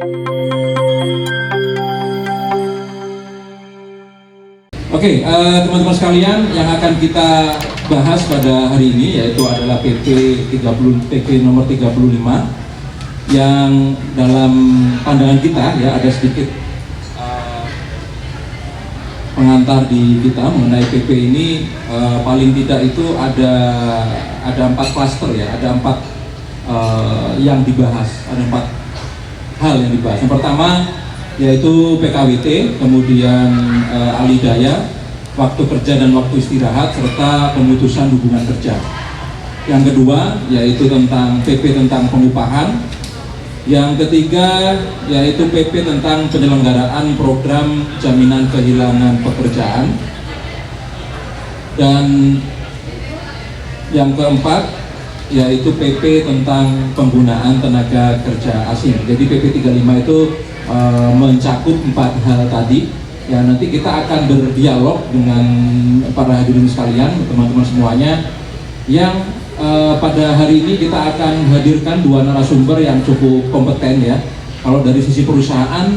Oke, teman-teman sekalian, yang akan kita bahas pada hari ini yaitu adalah PP nomor 35 yang dalam pandangan kita ya ada sedikit pengantar di kita mengenai PP ini. Paling tidak itu ada 4 klaster ya, ada 4 yang dibahas, ada 4 hal yang dibahas. Yang pertama yaitu PKWT, kemudian alih daya, waktu kerja dan waktu istirahat, serta pemutusan hubungan kerja. Yang kedua yaitu tentang PP tentang pengupahan. Yang ketiga yaitu PP tentang penyelenggaraan program jaminan kehilangan pekerjaan. Dan yang keempat yaitu PP tentang penggunaan tenaga kerja asing. Jadi PP 35 itu mencakup 4 hal tadi. Ya, nanti kita akan berdialog dengan para hadirin sekalian, teman-teman semuanya, yang pada hari ini kita akan hadirkan 2 narasumber yang cukup kompeten ya. Kalau dari sisi perusahaan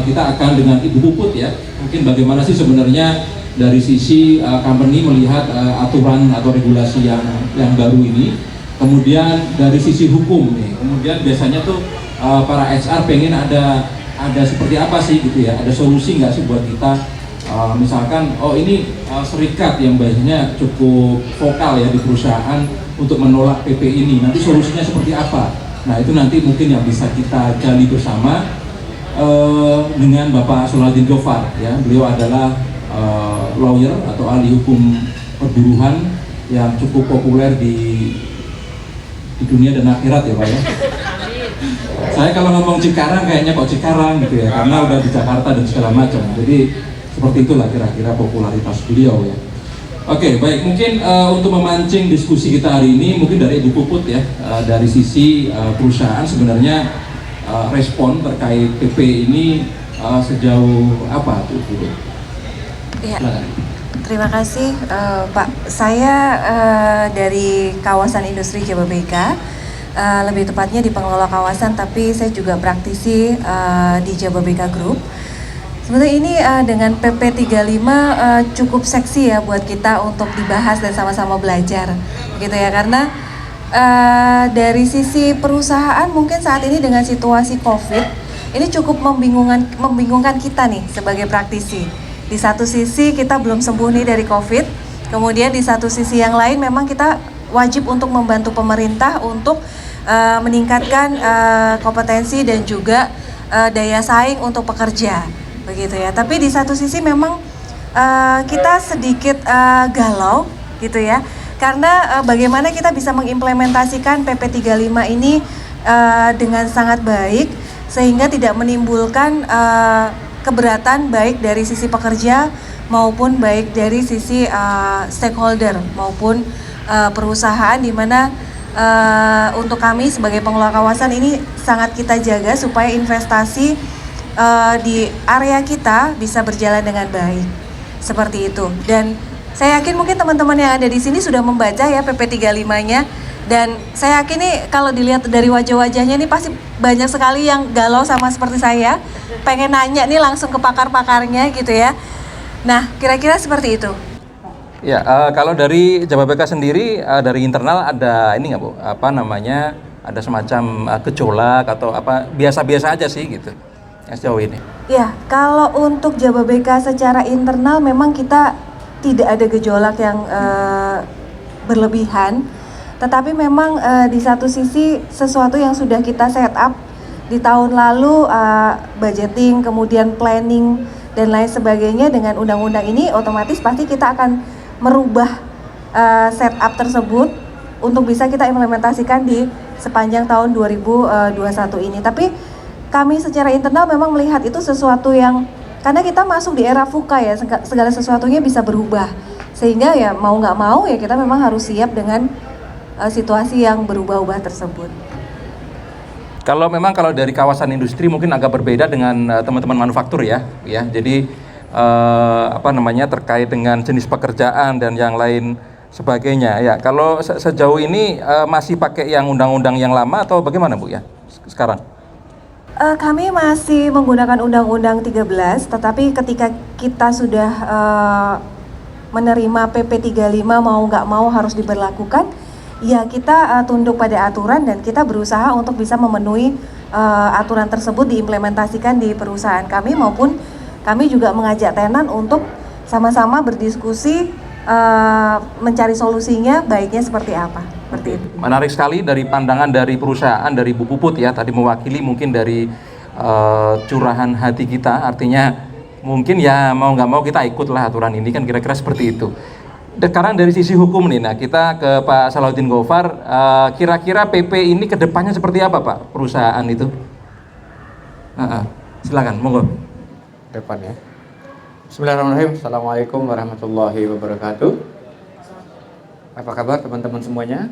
kita akan dengan Ibu Puput ya. Mungkin bagaimana sih sebenarnya dari sisi company melihat aturan atau regulasi yang baru ini. Kemudian dari sisi hukum nih. Kemudian biasanya tuh para HR pengen ada seperti apa sih gitu ya, ada solusi nggak sih buat kita, misalkan ini serikat yang biasanya cukup vokal ya di perusahaan untuk menolak PP ini, nanti solusinya seperti apa. Nah itu nanti mungkin yang bisa kita gali bersama dengan Bapak Solahuddin Gofar ya. Beliau adalah lawyer atau ahli hukum perburuhan yang cukup populer di dunia dan akhirat ya Pak ya. Saya kalau ngomong Cikarang kayaknya kok Cikarang gitu ya, karena udah di Jakarta dan segala macam. Jadi seperti itulah kira-kira popularitas beliau ya. Oke, baik, mungkin untuk memancing diskusi kita hari ini mungkin dari Ibu Puput ya, dari sisi perusahaan sebenarnya respon terkait PP ini sejauh apa tuh Bu? Ya. Terima kasih Pak. Saya dari kawasan industri Jababeka. Lebih tepatnya di pengelola kawasan, tapi saya juga praktisi di Jababeka Group. Sebenarnya ini dengan PP 35 cukup seksi ya buat kita untuk dibahas dan sama-sama belajar, gitu ya. Karena dari sisi perusahaan mungkin saat ini dengan situasi COVID ini cukup membingungkan kita nih sebagai praktisi. Di satu sisi kita belum sembuh nih dari COVID, kemudian di satu sisi yang lain memang kita wajib untuk membantu pemerintah untuk meningkatkan kompetensi dan juga daya saing untuk pekerja, begitu ya. Tapi di satu sisi memang kita sedikit galau, gitu ya, karena bagaimana kita bisa mengimplementasikan PP 35 ini dengan sangat baik sehingga tidak menimbulkan keberatan baik dari sisi pekerja maupun baik dari sisi stakeholder maupun perusahaan, di mana untuk kami sebagai pengelola kawasan ini sangat kita jaga supaya investasi di area kita bisa berjalan dengan baik, seperti itu. Dan saya yakin mungkin teman-teman yang ada di sini sudah membaca ya PP 35-nya, dan saya yakin nih kalau dilihat dari wajah-wajahnya nih pasti banyak sekali yang galau sama seperti saya, pengen nanya nih langsung ke pakar-pakarnya gitu ya. Nah, kira-kira seperti itu. Ya, kalau dari Jababeka sendiri dari internal ada ini nggak Bu? Apa namanya? Ada semacam gejolak atau apa? Biasa-biasa aja sih gitu. Sejauh ini. Ya, kalau untuk Jababeka secara internal memang kita tidak ada gejolak yang berlebihan. Tetapi memang di satu sisi sesuatu yang sudah kita set up di tahun lalu, budgeting, kemudian planning dan lain sebagainya, dengan undang-undang ini otomatis pasti kita akan merubah setup tersebut untuk bisa kita implementasikan di sepanjang tahun 2021 ini. Tapi kami secara internal memang melihat itu sesuatu yang, karena kita masuk di era VUCA ya, segala sesuatunya bisa berubah, sehingga ya mau nggak mau ya kita memang harus siap dengan situasi yang berubah-ubah tersebut. Kalau dari kawasan industri mungkin agak berbeda dengan teman-teman manufaktur ya. Jadi terkait dengan jenis pekerjaan dan yang lain sebagainya ya. Kalau sejauh ini masih pakai yang undang-undang yang lama atau bagaimana Bu ya sekarang? Kami masih menggunakan Undang-Undang 13, tetapi ketika kita sudah menerima PP 35 mau nggak mau harus diberlakukan, ya kita tunduk pada aturan dan kita berusaha untuk bisa memenuhi aturan tersebut diimplementasikan di perusahaan kami, maupun kami juga mengajak tenan untuk sama-sama berdiskusi mencari solusinya baiknya seperti apa. Seperti itu. Menarik sekali dari pandangan dari perusahaan, dari Bu Puput ya, tadi mewakili mungkin dari curahan hati kita, artinya mungkin ya mau nggak mau kita ikutlah aturan ini, kan kira-kira seperti itu. Sekarang dari sisi hukum nih, nah kita ke Pak Salahuddin Gofar, kira-kira PP ini kedepannya seperti apa Pak perusahaan itu? Silakan, monggo. Depan ya. Bismillahirrahmanirrahim. Assalamualaikum warahmatullahi wabarakatuh. Apa kabar teman-teman semuanya?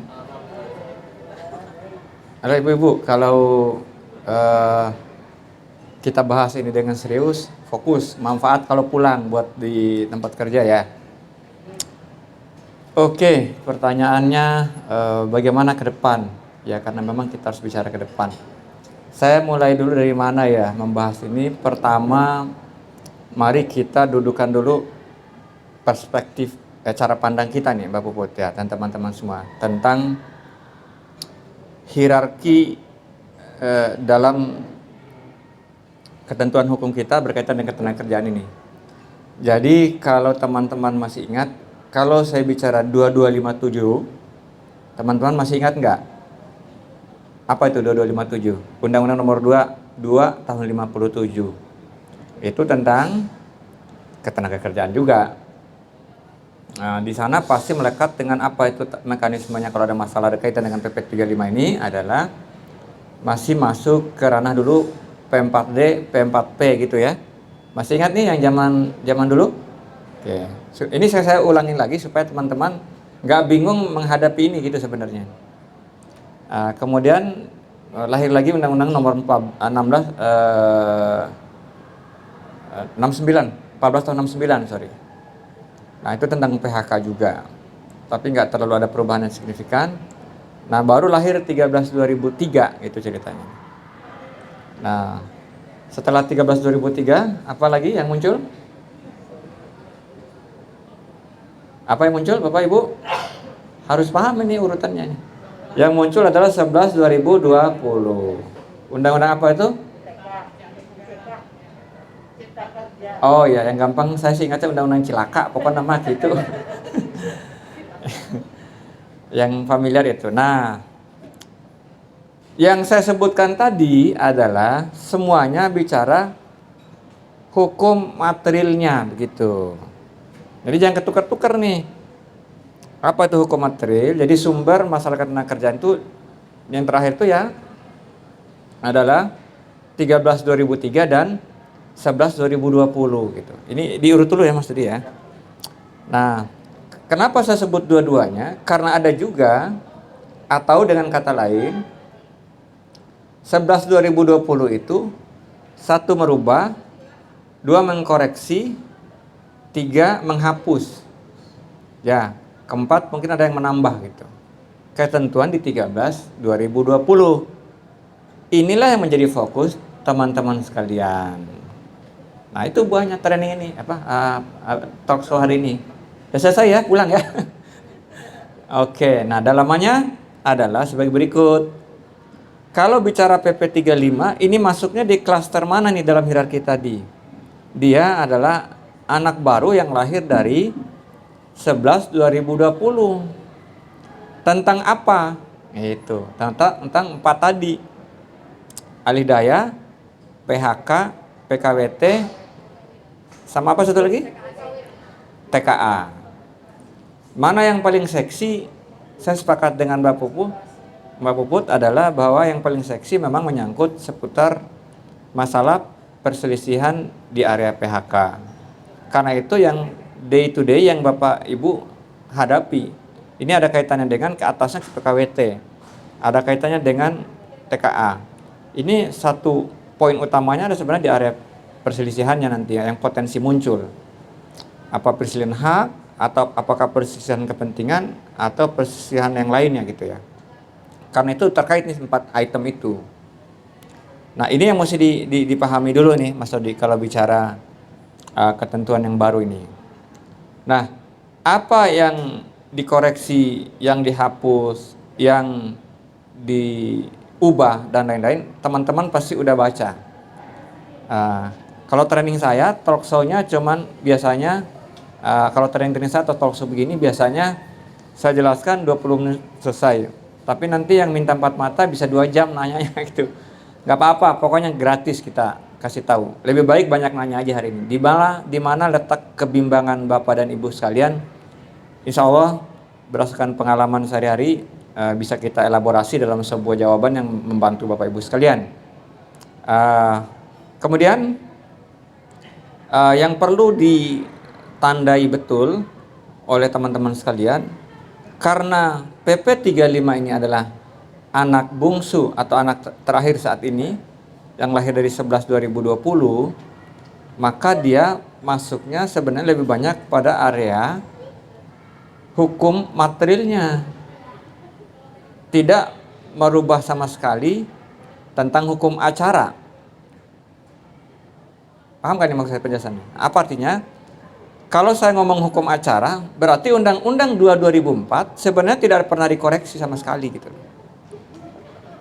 Halo ibu-ibu, kalau kita bahas ini dengan serius, fokus, manfaat kalau pulang buat di tempat kerja ya. Oke, pertanyaannya bagaimana ke depan? Ya karena memang kita harus bicara ke depan. Saya mulai dulu dari mana ya membahas ini. Pertama, mari kita dudukan dulu perspektif cara pandang kita nih Mbak Puput ya dan teman-teman semua tentang hierarki dalam ketentuan hukum kita berkaitan dengan ketenagakerjaan ini. Jadi kalau teman-teman masih ingat, kalau saya bicara 2257, teman-teman masih ingat nggak? Apa itu 2257? Undang-Undang Nomor 2 Tahun 57. Itu tentang ketenagakerjaan juga. Nah, di sana pasti melekat dengan apa itu mekanismenya kalau ada masalah berkaitan dengan PP 35 ini adalah masih masuk ke ranah dulu P4D, P4P gitu ya. Masih ingat nih yang zaman dulu? Oke. Ini saya ulangin lagi supaya teman-teman nggak bingung menghadapi ini gitu sebenarnya. Kemudian lahir lagi Undang-Undang Nomor 14 tahun 69, sorry. Nah itu tentang PHK juga, tapi nggak terlalu ada perubahan yang signifikan. Nah baru lahir 13/2003 itu ceritanya. Nah setelah 13/2003 apa lagi yang muncul? Apa yang muncul Bapak Ibu? Harus paham ini urutannya. Yang muncul adalah 11/2020. Undang-undang apa itu? Oh ya, yang gampang saya sih ingatnya Undang-Undang Cilaka, pokoknya nama gitu. Yang familiar itu. Nah, yang saya sebutkan tadi adalah semuanya bicara hukum materialnya begitu. Jadi jangan ketukar-tukar nih. Apa itu hukum material? Jadi sumber masalah ketenagakerjaan itu yang terakhir itu ya adalah 13/2003 dan 11/2020 gitu. Ini diurut dulu ya Mas Dudi ya. Nah, kenapa saya sebut dua-duanya? Karena ada juga atau dengan kata lain 11/2020 itu satu merubah, dua mengkoreksi, tiga menghapus. Ya, keempat mungkin ada yang menambah gitu. Ketentuan di 13/2020. Inilah yang menjadi fokus teman-teman sekalian. Nah itu buahnya training ini talk show hari ini. Ya selesai ya, pulang ya. Oke, nah dalamannya adalah sebagai berikut. Kalau bicara PP 35 ini masuknya di klaster mana nih dalam hierarki tadi? Dia adalah anak baru yang lahir dari 11/2020. Tentang apa? Itu tentang 4 tadi. Alih daya, PHK, PKWT, sama apa satu lagi? TKA. Mana yang paling seksi? Saya sepakat dengan Mbak Puput adalah bahwa yang paling seksi memang menyangkut seputar masalah perselisihan di area PHK. Karena itu yang day to day yang Bapak Ibu hadapi. Ini ada kaitannya dengan ke atasnya PKWT. Ada kaitannya dengan TKA. Ini satu poin utamanya ada sebenarnya di area perselisihannya nanti ya, yang potensi muncul. Apa perselisihan hak atau apakah perselisihan kepentingan atau perselisihan yang lainnya gitu ya. Karena itu terkait nih 4 item itu. Nah, ini yang mesti dipahami dulu nih Mas Dodi kalau bicara ketentuan yang baru ini. Nah, apa yang dikoreksi, yang dihapus, yang diubah dan lain-lain, teman-teman pasti udah baca. Kalau training saya, talkshow-nya cuman biasanya kalau training saya atau talkshow begini biasanya saya jelaskan 20 menit selesai. Tapi nanti yang minta 4 mata bisa 2 jam nanyanya gitu. Gak apa-apa, pokoknya gratis kita kasih tahu. Lebih baik banyak nanya aja hari ini. Di mana letak kebimbangan Bapak dan Ibu sekalian? Insya Allah berdasarkan pengalaman sehari-hari bisa kita elaborasi dalam sebuah jawaban yang membantu Bapak Ibu sekalian. Kemudian yang perlu ditandai betul oleh teman-teman sekalian, karena PP 35 ini adalah anak bungsu atau anak terakhir saat ini yang lahir dari 11 2020, maka dia masuknya sebenarnya lebih banyak pada area hukum materialnya, tidak merubah sama sekali tentang hukum acara. Paham kan yang maksud saya penjelasannya? Apa artinya? Kalau saya ngomong hukum acara, berarti Undang-Undang 2 2004 sebenarnya tidak pernah dikoreksi sama sekali gitu.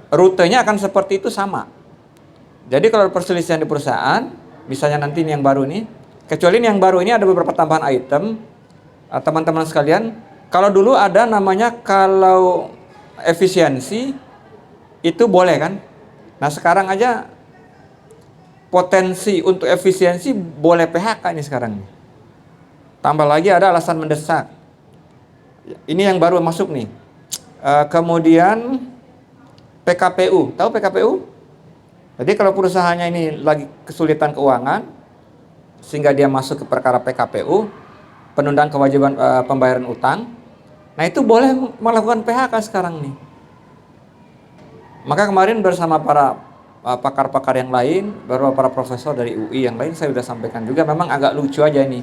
Rutenya akan seperti itu sama. Jadi kalau perselisihan di perusahaan, misalnya nanti ini yang baru ini, kecuali ini yang baru ini ada beberapa tambahan item, teman-teman sekalian, kalau dulu ada namanya kalau efisiensi itu boleh kan? Nah sekarang aja potensi untuk efisiensi boleh PHK ini sekarang. Tambah lagi ada alasan mendesak. Ini yang baru masuk nih. Kemudian PKPU, tahu PKPU? Jadi kalau perusahaannya ini lagi kesulitan keuangan, sehingga dia masuk ke perkara PKPU, penundaan kewajiban pembayaran utang, nah itu boleh melakukan PHK sekarang nih. Maka kemarin bersama para pakar-pakar yang lain, beberapa para profesor dari UI yang lain, saya sudah sampaikan juga, memang agak lucu aja ini.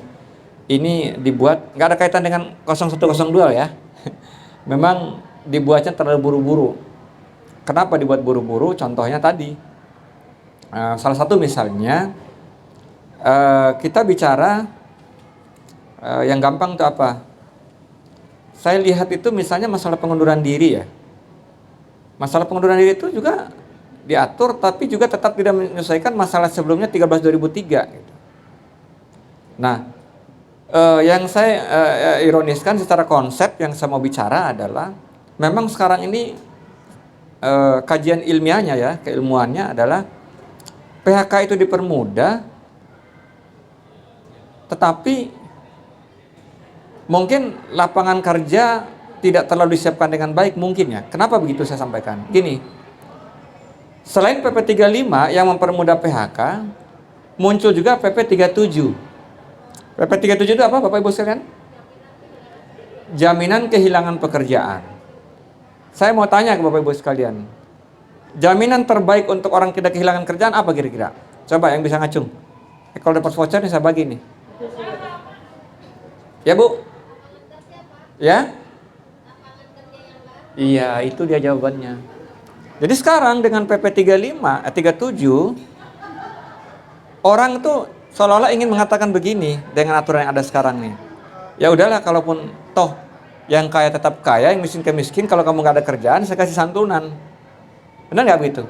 Ini dibuat, nggak ada kaitan dengan 0102 ya. Memang dibuatnya terlalu buru-buru. Kenapa dibuat buru-buru? Contohnya tadi, salah satu misalnya, kita bicara yang gampang itu apa? Saya lihat itu misalnya masalah pengunduran diri ya. Masalah pengunduran diri itu juga diatur, tapi juga tetap tidak menyelesaikan masalah sebelumnya 13/2003. Gitu. Nah, yang saya ironiskan secara konsep yang saya mau bicara adalah, memang sekarang ini kajian ilmiahnya ya, keilmuannya adalah PHK itu dipermudah, tetapi mungkin lapangan kerja tidak terlalu disiapkan dengan baik mungkin ya. Kenapa begitu saya sampaikan? Gini, selain PP 35 yang mempermudah PHK, muncul juga PP 37. PP 37 itu apa Bapak Ibu sekalian? Jaminan kehilangan pekerjaan. Saya mau tanya ke Bapak Ibu sekalian, jaminan terbaik untuk orang tidak kehilangan kerjaan apa kira-kira? Coba yang bisa ngacung. Kalau dapat voucher nih saya bagi nih. Ya Bu? Ya? Iya, itu dia jawabannya. Jadi sekarang dengan PP 37, orang tuh seolah-olah ingin mengatakan begini dengan aturan yang ada sekarang nih. Ya udahlah, kalaupun toh yang kaya tetap kaya, yang miskin ke miskin, kalau kamu nggak ada kerjaan, saya kasih santunan. Benar nggak begitu?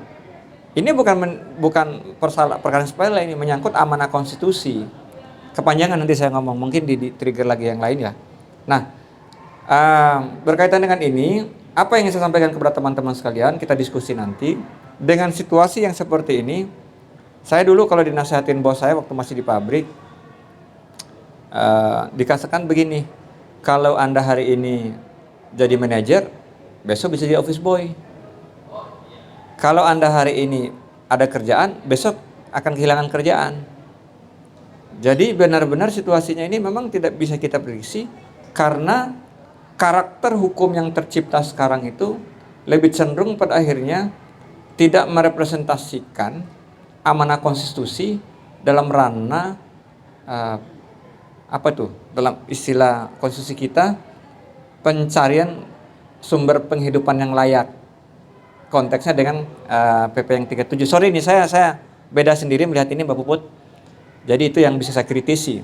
Ini bukan perkara sepele, ini menyangkut amanah konstitusi. Kepanjangan nanti saya ngomong, mungkin di trigger lagi yang lain ya. Nah, berkaitan dengan ini, apa yang ingin saya sampaikan kepada teman-teman sekalian, kita diskusi nanti. Dengan situasi yang seperti ini, saya dulu kalau dinasihatin bos saya waktu masih di pabrik, dikatakan begini, kalau Anda hari ini jadi manajer, besok bisa jadi office boy. Kalau Anda hari ini ada kerjaan, besok akan kehilangan kerjaan. Jadi benar-benar situasinya ini memang tidak bisa kita prediksi, karena karakter hukum yang tercipta sekarang itu lebih cenderung pada akhirnya tidak merepresentasikan amanah konstitusi dalam ranah dalam istilah konstitusi kita, pencarian sumber penghidupan yang layak. konteksnya dengan PP yang 37. Sorry nih saya beda sendiri melihat ini Mbak Puput. Jadi itu yang bisa saya kritisi.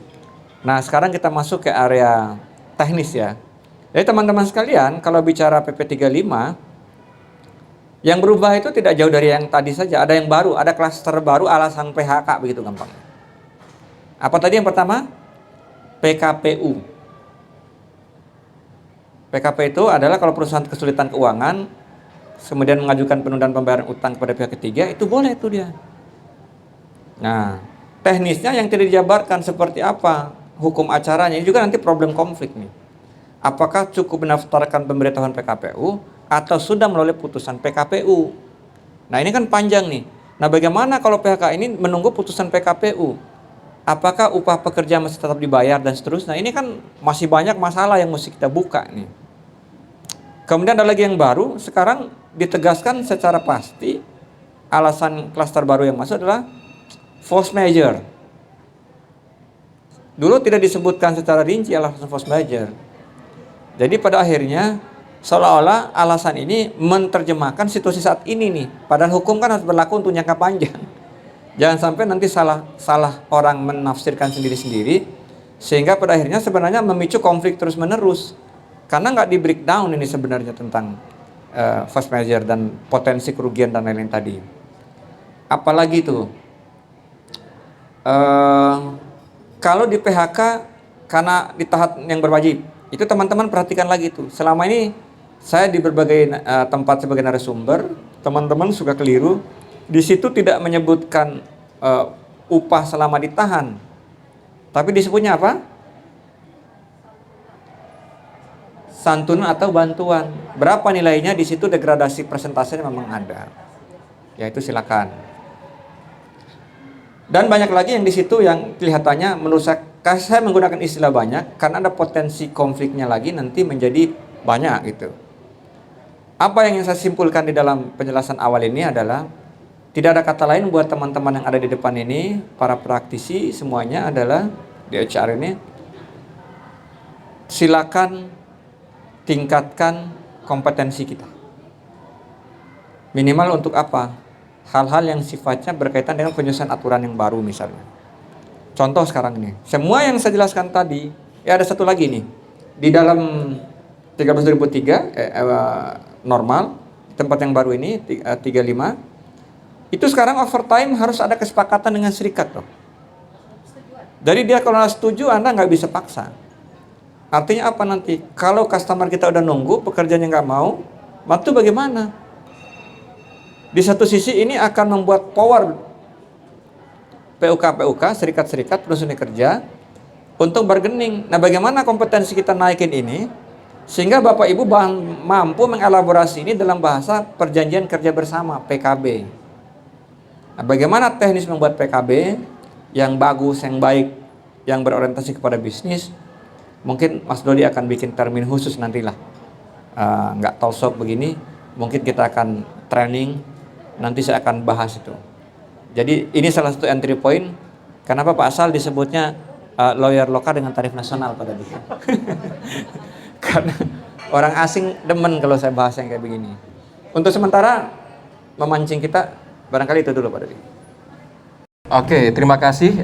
Nah, sekarang kita masuk ke area teknis ya. Jadi teman-teman sekalian, kalau bicara PP 35, yang berubah itu tidak jauh dari yang tadi saja. Ada yang baru, ada klaster baru alasan PHK, begitu gampang. Apa tadi yang pertama? PKPU. PKP itu adalah kalau perusahaan kesulitan keuangan, kemudian mengajukan penundaan pembayaran utang kepada pihak ketiga, itu boleh itu dia. Nah, teknisnya yang tidak dijabarkan seperti apa hukum acaranya, ini juga nanti problem konflik nih. Apakah cukup mendaftarkan pemberitahuan PKPU atau sudah melalui putusan PKPU? Nah, ini kan panjang nih. Nah, bagaimana kalau PHK ini menunggu putusan PKPU? Apakah upah pekerja masih tetap dibayar dan seterusnya? Ini kan masih banyak masalah yang mesti kita buka nih. Kemudian ada lagi yang baru, sekarang ditegaskan secara pasti alasan klaster baru yang masuk adalah force majeure. Dulu tidak disebutkan secara rinci alasan force majeure. Jadi pada akhirnya seolah-olah alasan ini menerjemahkan situasi saat ini nih. Padahal hukum kan harus berlaku untuk jangka panjang. Jangan sampai nanti salah orang menafsirkan sendiri-sendiri, sehingga pada akhirnya sebenarnya memicu konflik terus-menerus. Karena nggak di breakdown ini sebenarnya tentang force majeure dan potensi kerugian dan lain-lain tadi. Apalagi tuh, kalau di PHK karena ditahan yang berwajib, itu teman-teman perhatikan lagi tuh. Selama ini saya di berbagai tempat sebagai narasumber, teman-teman suka keliru. Di situ tidak menyebutkan upah selama ditahan, tapi disebutnya apa? Santunan atau bantuan. Berapa nilainya? Di situ degradasi persentasenya memang ada. Ya itu silakan. Dan banyak lagi yang di situ yang kelihatannya menurut saya menggunakan istilah banyak karena ada potensi konfliknya lagi nanti menjadi banyak gitu. Apa yang ingin saya simpulkan di dalam penjelasan awal ini adalah tidak ada kata lain buat teman-teman yang ada di depan ini, para praktisi semuanya adalah di HR ini, silakan tingkatkan kompetensi kita. Minimal untuk apa? Hal-hal yang sifatnya berkaitan dengan penyusunan aturan yang baru misalnya. Contoh sekarang ini, semua yang saya jelaskan tadi, ya ada satu lagi nih. Di dalam 13.2003 normal, tempat yang baru ini 35, itu sekarang overtime harus ada kesepakatan dengan serikat loh. Jadi dia kalau nggak setuju, Anda nggak bisa paksa. Artinya apa nanti? Kalau customer kita udah nunggu, pekerjaannya nggak mau, itu bagaimana? Di satu sisi ini akan membuat power PUK, serikat-serikat, perusahaan kerja untuk bargaining. Nah, bagaimana kompetensi kita naikin ini sehingga Bapak Ibu mampu mengelaborasi ini dalam bahasa perjanjian kerja bersama PKB. Nah, bagaimana teknis membuat PKB yang bagus, yang baik, yang berorientasi kepada bisnis? Mungkin Mas Dodi akan bikin termin khusus nantilah. Nggak talk begini, mungkin kita akan training, nanti saya akan bahas itu. Jadi ini salah satu entry point. Kenapa Pak Asal disebutnya lawyer lokal dengan tarif nasional pada dia? Karena orang asing demen kalau saya bahas yang kayak begini. Untuk sementara memancing kita, barangkali itu dulu Pak Dodi. Oke, terima kasih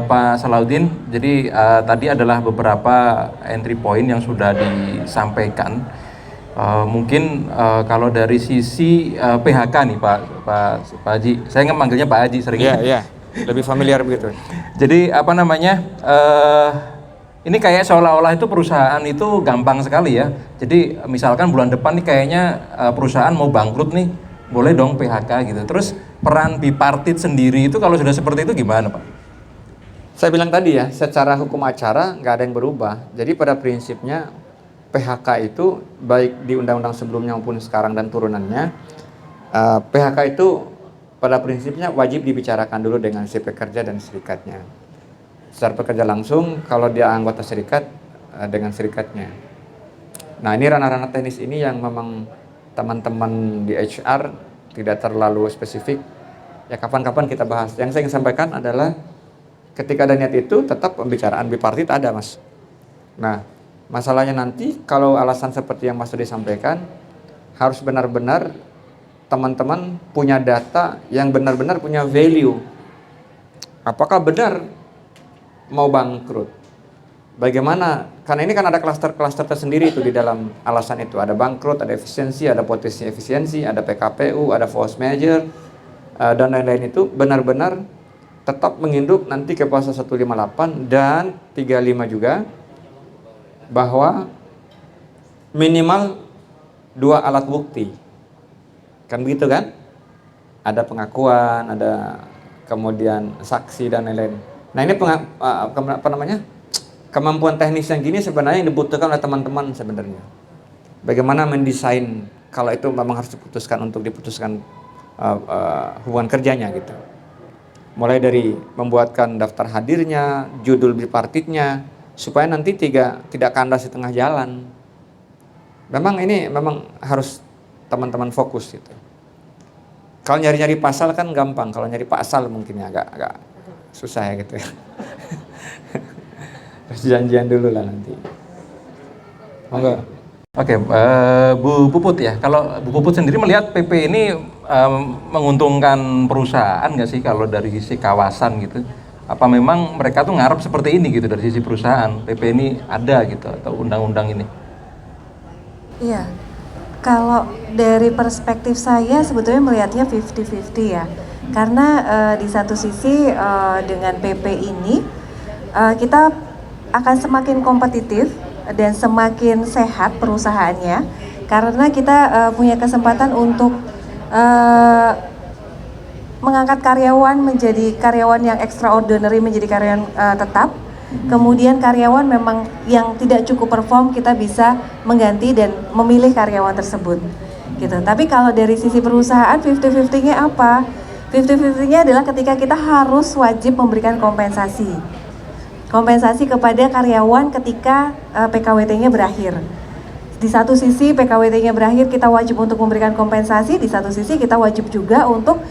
Pak Salahuddin. Jadi tadi adalah beberapa entry point yang sudah disampaikan. Mungkin kalau dari sisi PHK nih Pak Haji, saya nggak manggilnya Pak Haji sering. Iya, lebih familiar begitu. Jadi apa namanya? Ini kayak seolah-olah itu perusahaan itu gampang sekali ya. Jadi misalkan bulan depan nih kayaknya perusahaan mau bangkrut nih, boleh dong PHK gitu. Terus peran bipartit sendiri itu kalau sudah seperti itu gimana Pak? Saya bilang tadi ya, secara hukum acara nggak ada yang berubah. Jadi pada prinsipnya PHK itu baik di undang-undang sebelumnya maupun sekarang dan turunannya, PHK itu pada prinsipnya wajib dibicarakan dulu dengan si pekerja dan serikatnya. Secara pekerja langsung, kalau dia anggota serikat dengan serikatnya. Nah ini ranah-ranah teknis ini yang memang teman-teman di HR tidak terlalu spesifik. Ya kapan-kapan kita bahas. Yang saya ingin sampaikan adalah ketika ada niat itu tetap pembicaraan bipartit ada Mas. Nah masalahnya nanti kalau alasan seperti yang Mas sudah sampaikan harus benar-benar teman-teman punya data yang benar-benar punya value. Apakah benar mau bangkrut? Bagaimana? Karena ini kan ada klaster-klaster tersendiri itu di dalam alasan itu. Ada bangkrut, ada efisiensi, ada potensi efisiensi, ada PKPU, ada force major, dan lain-lain itu benar-benar tetap menginduk nanti ke pasal 158 dan 35 juga, bahwa minimal 2 alat bukti. Kan begitu kan? Ada pengakuan, ada kemudian saksi dan lain-lain. Nah ini kemampuan teknis yang gini sebenarnya yang dibutuhkan oleh teman-teman sebenarnya. Bagaimana mendesain kalau itu memang harus diputuskan hubungan kerjanya gitu. Mulai dari membuatkan daftar hadirnya, judul bipartitnya, supaya nanti tidak kandas di tengah jalan. Memang harus teman-teman fokus gitu. Kalau nyari-nyari pasal kan gampang, kalau nyari pasal mungkin agak susah ya gitu ya. Terus janjian dulu lah nanti. Monggo. Oke, Bu Puput ya. Kalau Bu Puput sendiri melihat PP ini menguntungkan perusahaan nggak sih kalau dari sisi kawasan gitu? Apa memang mereka tuh ngarep seperti ini gitu dari sisi perusahaan? PP ini ada gitu atau undang-undang ini? Iya, kalau dari perspektif saya sebetulnya melihatnya 50-50 ya. Karena di satu sisi dengan PP ini kita akan semakin kompetitif dan semakin sehat perusahaannya karena kita punya kesempatan untuk mengangkat karyawan menjadi karyawan yang extraordinary, menjadi karyawan tetap. Kemudian karyawan memang yang tidak cukup perform kita bisa mengganti dan memilih karyawan tersebut gitu. Tapi kalau dari sisi perusahaan 50-50-nya apa? 50-50-nya adalah ketika kita harus wajib memberikan kompensasi kepada karyawan ketika PKWT-nya berakhir. Di satu sisi PKWT-nya berakhir kita wajib untuk memberikan kompensasi, di satu sisi kita wajib juga untuk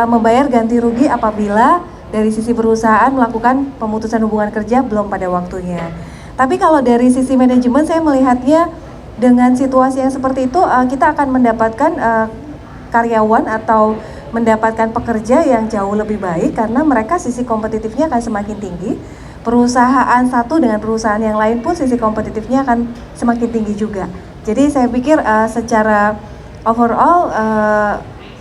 membayar ganti rugi apabila dari sisi perusahaan melakukan pemutusan hubungan kerja belum pada waktunya. Tapi kalau dari sisi manajemen saya melihatnya dengan situasi yang seperti itu kita akan mendapatkan karyawan atau mendapatkan pekerja yang jauh lebih baik karena mereka sisi kompetitifnya akan semakin tinggi. Perusahaan satu dengan perusahaan yang lain pun sisi kompetitifnya akan semakin tinggi juga. Jadi saya pikir secara overall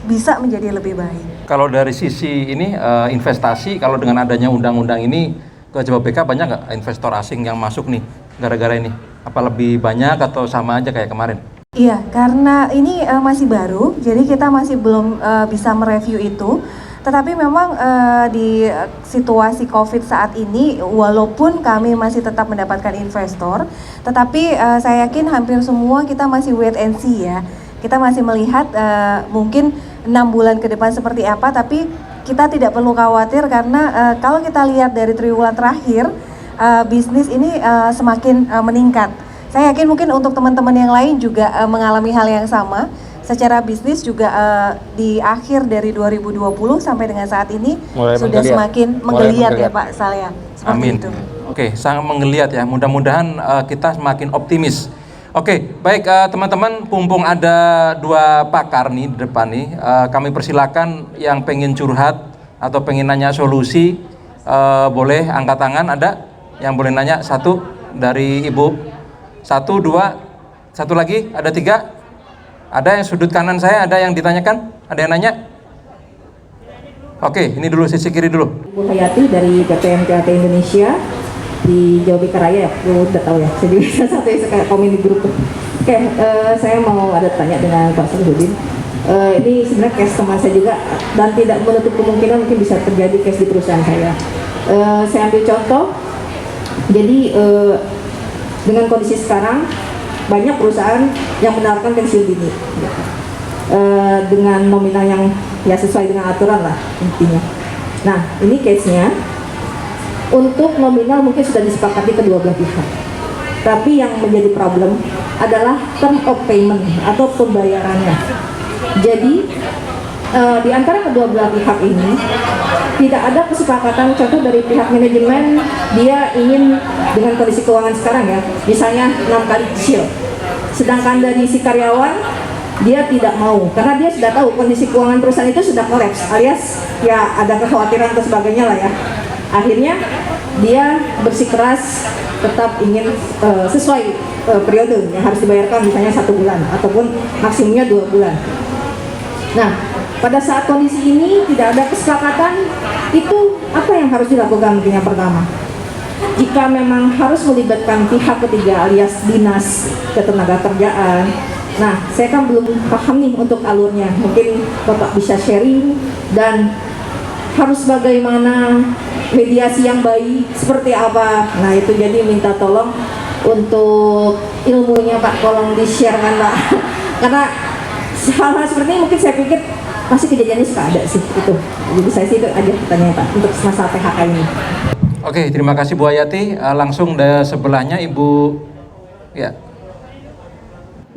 bisa menjadi lebih baik. Kalau dari sisi ini investasi, kalau dengan adanya undang-undang ini ke JBK banyak nggak investor asing yang masuk nih gara-gara ini? Apa lebih banyak atau sama aja kayak kemarin? Iya, karena ini masih baru, jadi kita masih belum bisa mereview itu. Tetapi memang di situasi COVID saat ini, walaupun kami masih tetap mendapatkan investor, tetapi saya yakin hampir semua kita masih wait and see ya. Kita masih melihat mungkin 6 bulan ke depan seperti apa, tapi kita tidak perlu khawatir karena kalau kita lihat dari triwulan terakhir, bisnis ini semakin meningkat. Saya yakin mungkin untuk teman-teman yang lain juga mengalami hal yang sama. Secara bisnis juga di akhir dari 2020 sampai dengan saat ini sudah semakin menggeliat ya Pak Salya. Amin. Itu. Oke, sangat menggeliat ya. Mudah-mudahan kita semakin optimis. Oke, baik teman-teman, mumpung ada 2 pakar nih di depan nih, kami persilakan yang pengen curhat atau pengen nanya solusi, boleh angkat tangan. Ada yang boleh nanya? 1 dari Ibu, 1, 2, 1 lagi, ada 3. Ada yang sudut kanan saya, ada yang ditanyakan? Ada yang nanya? Oke, ini dulu sisi kiri dulu. Ibu Hayati dari PPMTAT Indonesia di Jawa Bika Raya ya, lu udah tahu ya. Jadi satu yang kayak komen di grup. Oke, saya mau ada tanya dengan Pak Sarifudin. Ini sebenarnya case teman saya juga dan tidak menutup kemungkinan mungkin bisa terjadi case di perusahaan saya. Saya ambil contoh. Jadi dengan kondisi sekarang banyak perusahaan yang menawarkan pensiun dini dengan nominal yang ya sesuai dengan aturan lah intinya. Nah ini case-nya untuk nominal mungkin sudah disepakati kedua belah pihak, tapi yang menjadi problem adalah term of payment atau pembayarannya. Jadi di antara kedua belah pihak ini tidak ada kesepakatan. Contoh dari pihak manajemen, dia ingin dengan kondisi keuangan sekarang ya, misalnya 6 kali cicil, sedangkan dari si karyawan dia tidak mau karena dia sudah tahu kondisi keuangan perusahaan itu sudah kolaps alias ya ada kekhawatiran atau sebagainya lah ya. Akhirnya dia bersikeras tetap ingin sesuai periode yang harus dibayarkan, misalnya 1 bulan ataupun maksimumnya 2 bulan. Nah, pada saat kondisi ini tidak ada kesepakatan, itu apa yang harus dilakukan mungkin yang pertama? Jika memang harus melibatkan pihak ketiga alias dinas ketenagakerjaan, nah saya kan belum paham nih untuk alurnya, mungkin Bapak bisa sharing dan harus bagaimana mediasi yang baik seperti apa. Nah itu jadi minta tolong untuk ilmunya Pak, tolong di-share-kan Pak. Karena hal-hal seperti ini mungkin saya pikir masih kejadiannya suka ada sih itu. Jadi saya sih itu aja pertanyaan Pak untuk masalah PHK ini. Oke, terima kasih Bu Hayati. Langsung dari sebelahnya Ibu, ya.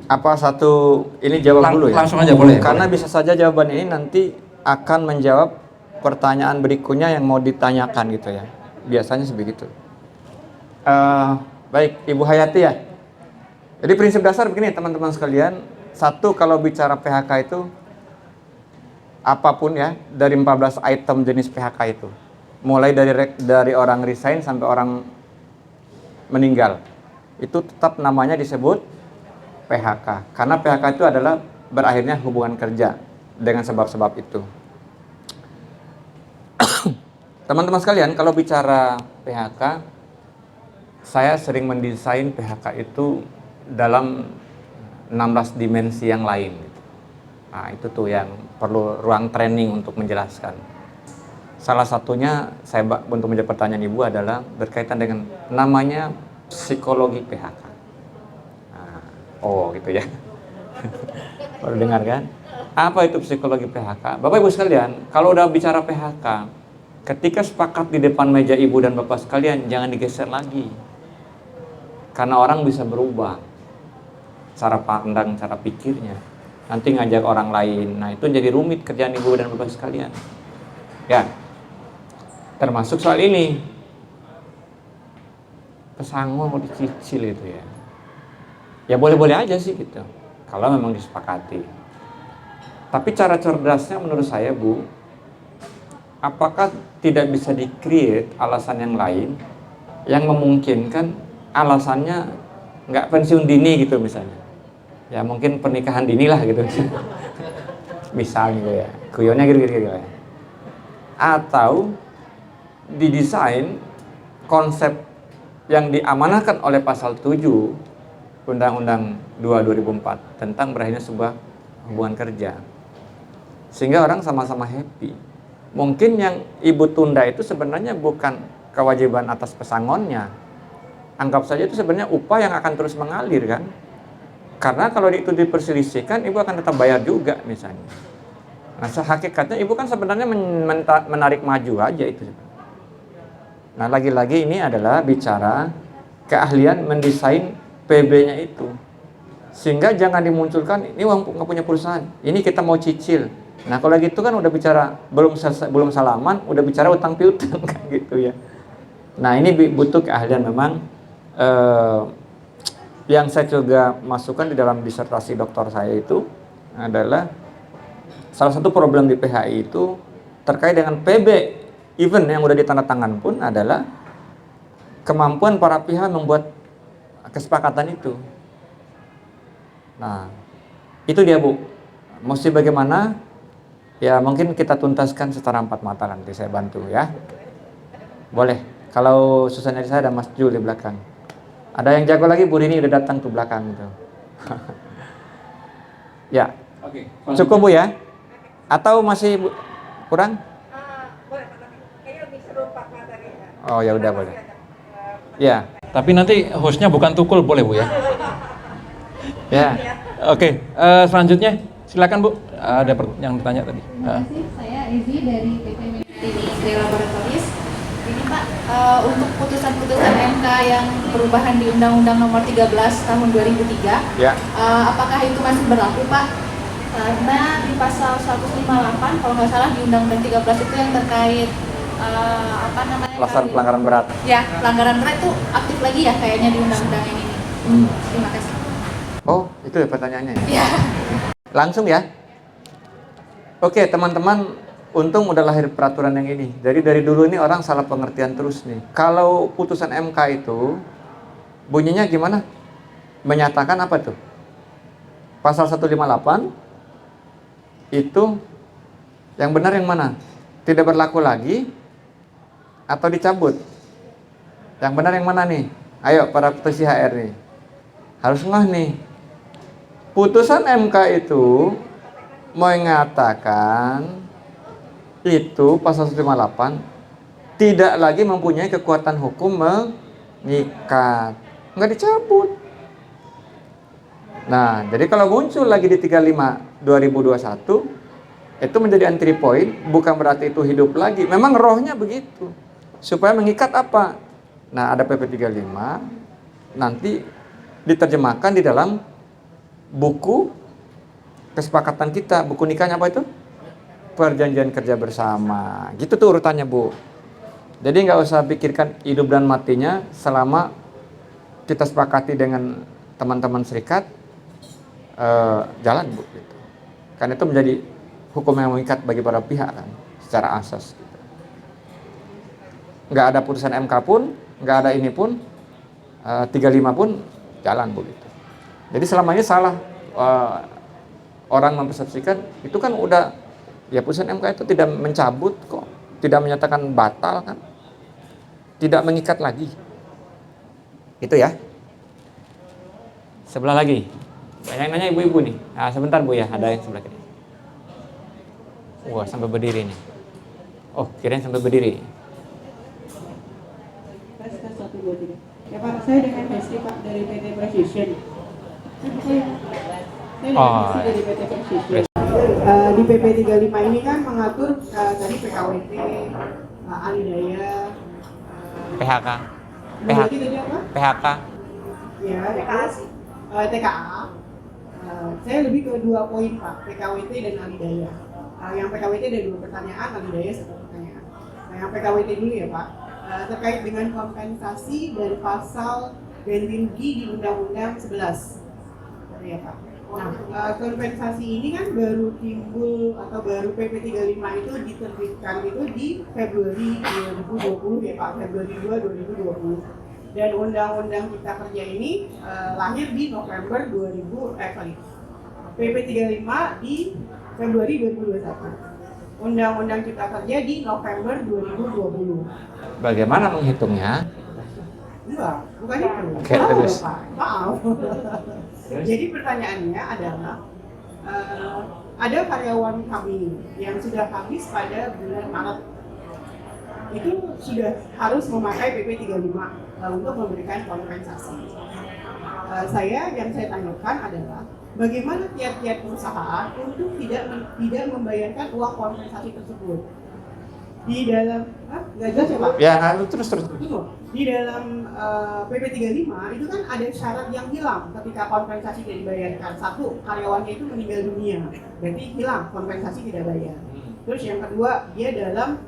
Apa satu ini jawab dulu ya? Langsung aja boleh. Karena bisa saja jawaban ini nanti akan menjawab pertanyaan berikutnya yang mau ditanyakan gitu ya. Biasanya sebegitu. Baik, Ibu Hayati ya. Jadi prinsip dasar begini teman-teman sekalian. Satu, kalau bicara PHK itu apapun ya, dari 14 item jenis PHK itu. Mulai dari orang resign sampai orang meninggal. Itu tetap namanya disebut PHK. Karena PHK itu adalah berakhirnya hubungan kerja dengan sebab-sebab itu. Teman-teman sekalian, kalau bicara PHK, saya sering mendesain PHK itu dalam 16 dimensi yang lain. Nah, itu tuh yang perlu ruang training untuk menjelaskan. Salah satunya saya untuk menjawab pertanyaan Ibu adalah berkaitan dengan namanya psikologi PHK. Nah, oh gitu ya. Baru dengar kan? Apa itu psikologi PHK? Bapak Ibu sekalian, kalau udah bicara PHK, ketika sepakat di depan meja Ibu dan Bapak sekalian, jangan digeser lagi. Karena orang bisa berubah cara pandang, cara pikirnya. Nanti ngajak orang lain. Nah, itu jadi rumit kerjaan Ibu dan Bapak sekalian. Ya. Termasuk soal ini. Pesangon mau dicicil itu ya. Ya boleh-boleh aja sih gitu. Kalau memang disepakati. Tapi cara cerdasnya menurut saya Bu, apakah tidak bisa di-create alasan yang lain yang memungkinkan alasannya nggak pensiun dini gitu misalnya. Ya mungkin pernikahan dini lah gitu. Misal gitu ya. Kuyonnya gitu-gitu ya. Atau didesain konsep yang diamanahkan oleh pasal 7 Undang-Undang 2/2004 tentang berakhirnya sebuah hubungan kerja. Sehingga orang sama-sama happy. Mungkin yang Ibu tunda itu sebenarnya bukan kewajiban atas pesangonnya. Anggap saja itu sebenarnya upah yang akan terus mengalir kan. Karena kalau itu diperselisihkan, Ibu akan tetap bayar juga misalnya. Nah, hakikatnya Ibu kan sebenarnya menarik maju aja itu. Nah, lagi-lagi ini adalah bicara keahlian mendesain PB-nya itu. Sehingga jangan dimunculkan, ini nggak punya perusahaan, ini kita mau cicil. Nah, kalau gitu kan udah bicara, belum salaman, udah bicara utang piutang kan gitu ya. Nah, ini butuh keahlian memang. Yang saya juga masukkan di dalam disertasi doktor saya itu adalah salah satu problem di PHI itu terkait dengan PB event yang udah ditandatangan pun adalah kemampuan para pihak membuat kesepakatan itu. Nah, itu dia Bu. Mesti bagaimana? Ya mungkin kita tuntaskan secara 4 mata nanti saya bantu ya. Boleh. Kalau susah nyari saya ada Mas Jul di belakang. Ada yang jago lagi, Bu Rini udah datang tuh belakang gitu. Ya. Oke. Cukup Bu ya? Atau masih kurang? Boleh, kayaknya lebih seru Pak materinya. Oh ya udah boleh. Ya. Tapi nanti hostnya bukan Tukul, boleh Bu ya? Ya. Oke, selanjutnya silakan Bu. Ada yang ditanya tadi. Terima kasih, saya Ezi dari PT Ministry Laboratories. Ini Pak, untuk putusan-putusan MK yang perubahan di Undang-Undang Nomor 13 Tahun 2003, Ya. apakah itu masih berlaku Pak? Karena di pasal 158 kalau nggak salah di Undang-Undang 13 itu yang terkait apa namanya? Alasan pelanggaran berat. Ya, pelanggaran berat itu aktif lagi ya kayaknya di Undang-Undang ini. Terima kasih. Oh, itu ya pertanyaannya. Ya. Langsung ya. Oke teman-teman, untung udah lahir peraturan yang ini. Jadi dari dulu ini orang salah pengertian terus nih. Kalau putusan MK itu bunyinya gimana? Menyatakan apa tuh? Pasal 158 itu yang benar yang mana? Tidak berlaku lagi atau dicabut? Yang benar yang mana nih? Ayo para petisi HR nih. Harus ngeh nih. Putusan MK itu mengatakan itu pasal 158 tidak lagi mempunyai kekuatan hukum mengikat, nggak dicabut. Nah, jadi kalau muncul lagi di 35 2021 itu menjadi entry point, bukan berarti itu hidup lagi. Memang rohnya begitu. Supaya mengikat apa? Nah, ada PP 35 nanti diterjemahkan di dalam buku kesepakatan kita, buku nikahnya apa itu? Perjanjian kerja bersama. Gitu tuh urutannya, Bu. Jadi nggak usah pikirkan hidup dan matinya selama kita sepakati dengan teman-teman serikat, jalan, Bu. Gitu. Karena itu menjadi hukum yang mengikat bagi para pihak kan, secara asas. Gitu. Nggak ada putusan MK pun, nggak ada ini pun, 35 pun jalan, Bu. Gitu. Jadi selama ini salah orang mempersepsikan itu kan udah ya putusan MK itu tidak mencabut kok, tidak menyatakan batal kan, tidak mengikat lagi. Itu ya. Sebelah lagi. Banyak yang nanya ibu-ibu nih. Nah, sebentar Bu ya, ada yang sebelah kiri. Wah, sampai berdiri nih. Oh, kirain sampai berdiri. Tes 1, 2, 3. Ya Pak, saya dengan Hesti Pak dari PT Precision. Saya dari PT Precision. Di PP 35 ini kan mengatur tadi PKWT, alidaya, PHK. lagi tadi apa? PHK. Ya, terus TKA. Saya lebih ke 2 poin Pak, PKWT dan alidaya. Yang PKWT ada 2 pertanyaan, alidaya 1 pertanyaan. Nah, yang PKWT dulu ya Pak, terkait dengan kompensasi dari pasal ganti rugi di Undang-Undang 11. Ya Pak. Nah, kompensasi ini kan baru timbul atau baru PP 35 itu diterbitkan itu di Februari 2020 ya Pak, Februari 2 2020. Dan Undang-Undang Cipta Kerja ini lahir di November PP 35 di Februari 2021. Undang-Undang Cipta Kerja di November 2020. Bagaimana menghitungnya? Enggak, bukan itu. Oke, terus. Pak. Maaf. Jadi pertanyaannya adalah ada karyawan kami yang sudah habis pada bulan Maret, itu sudah harus memakai PP 35 untuk memberikan kompensasi. Yang saya tanyakan adalah bagaimana tiap-tiap perusahaan untuk tidak membayarkan uang kompensasi tersebut di dalam nggak jelas ya Pak? Ya, terus. Di dalam PP 35 itu kan ada syarat yang hilang ketika kompensasi tidak dibayarkan. 1, karyawannya itu meninggal dunia, berarti hilang, kompensasi tidak bayar. Terus yang kedua, dia dalam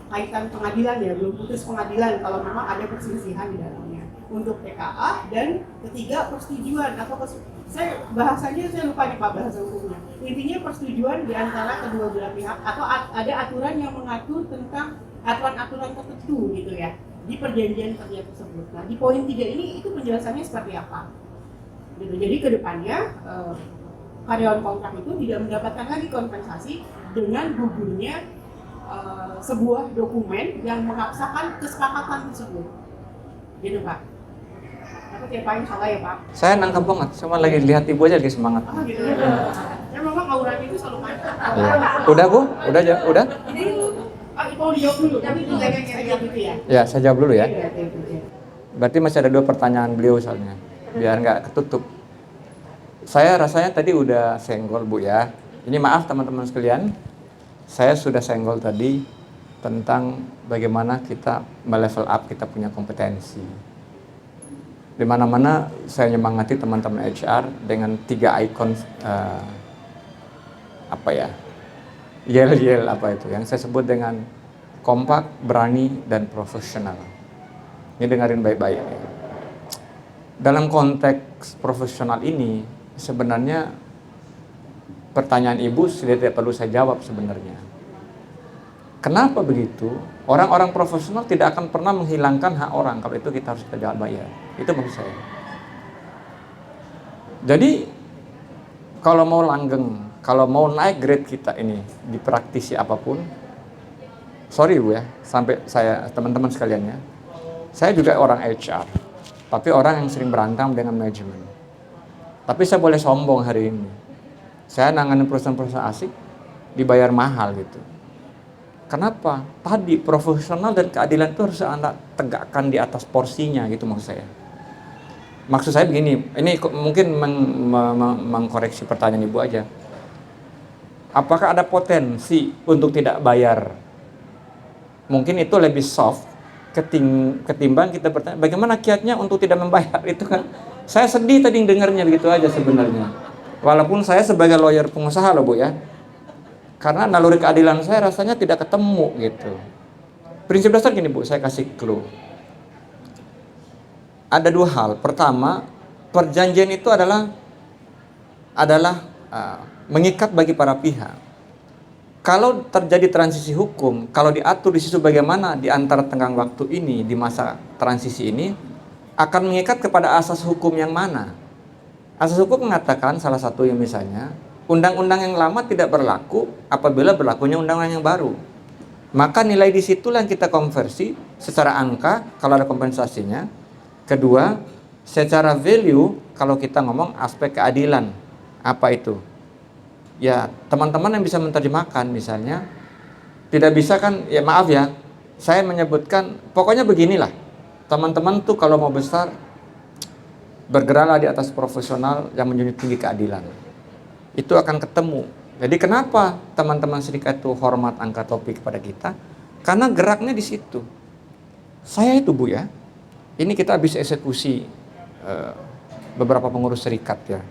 kaitan pengadilan ya, belum putus pengadilan kalau memang ada perselisihan di dalamnya. Untuk TKA, dan ketiga persetujuan atau bahasanya saya lupa nih Pak bahasa hukumnya. Intinya persetujuan di antara kedua belah pihak atau ada aturan yang mengatur tentang aturan-aturan tertentu gitu ya di perjanjian kerja tersebut. Nah, di poin 3 ini itu penjelasannya seperti apa? Gitu. Jadi kedepannya karyawan kontrak itu tidak mendapatkan lagi kompensasi dengan gugurnya sebuah dokumen yang mengabsakan kesepakatan tersebut. Gitu Pak. Apa tiap yang salah ya Pak? Saya nangkep banget, cuma lagi lihat ibu aja lagi semangat. Gitu ya. Ya memang auranya itu selalu mantap. Ya. Udah Bu? Udah? Ini mau dijawab dulu, tapi penjaganya aja gitu ya? Ya, saya jawab dulu ya. Iya. Berarti masih ada 2 pertanyaan beliau soalnya, biar nggak ketutup. Saya rasanya tadi udah senggol Bu ya. Ini maaf teman-teman sekalian, saya sudah senggol tadi tentang bagaimana kita melevel up kita punya kompetensi. Di mana-mana saya nyemangati teman-teman HR dengan 3 ikon yel apa itu yang saya sebut dengan kompak, berani, dan profesional. Ini dengerin baik-baik ya. Dalam konteks profesional ini sebenarnya pertanyaan Ibu sudah tidak perlu saya jawab sebenarnya. Kenapa begitu? Orang-orang profesional tidak akan pernah menghilangkan hak orang, kalau itu kita harus kita bayar. Itu maksud saya. Jadi kalau mau langgeng, kalau mau naik grade kita ini di praktisi apapun, sorry Bu ya, sampai saya teman-teman sekalian ya, saya juga orang HR, tapi orang yang sering berantem dengan manajemen. Tapi saya boleh sombong hari ini, saya nangani perusahaan-perusahaan asing dibayar mahal gitu. Kenapa? Tadi profesional dan keadilan itu harus Anda tegakkan di atas porsinya gitu maksud saya. Maksud saya begini, ini mungkin mengkoreksi pertanyaan Ibu aja. Apakah ada potensi untuk tidak bayar? Mungkin itu lebih soft ketimbang kita bertanya, bagaimana kiatnya untuk tidak membayar? Itu kan, saya sedih tadi dengarnya begitu aja sebenarnya. Walaupun saya sebagai lawyer pengusaha loh Bu ya. Karena naluri keadilan saya rasanya tidak ketemu gitu. Prinsip dasar gini Bu, saya kasih clue. Ada dua hal. Pertama, perjanjian itu adalah mengikat bagi para pihak. Kalau terjadi transisi hukum, kalau diatur di situ bagaimana di antara tenggang waktu ini, di masa transisi ini, akan mengikat kepada asas hukum yang mana? Asas hukum mengatakan salah satu yang misalnya, undang-undang yang lama tidak berlaku apabila berlakunya undang-undang yang baru. Maka nilai di situlah yang kita konversi secara angka kalau ada kompensasinya. Kedua, secara value kalau kita ngomong aspek keadilan. Apa itu? Ya, teman-teman yang bisa menerjemahkan misalnya, tidak bisa kan, ya maaf ya, saya menyebutkan, pokoknya beginilah, teman-teman tuh kalau mau besar, bergeraklah di atas profesional yang menjunjung tinggi keadilan. Itu akan ketemu. Jadi kenapa teman-teman serikat itu hormat angkat topi kepada kita? Karena geraknya di situ. Saya itu Bu ya, ini kita habis eksekusi beberapa pengurus serikat ya.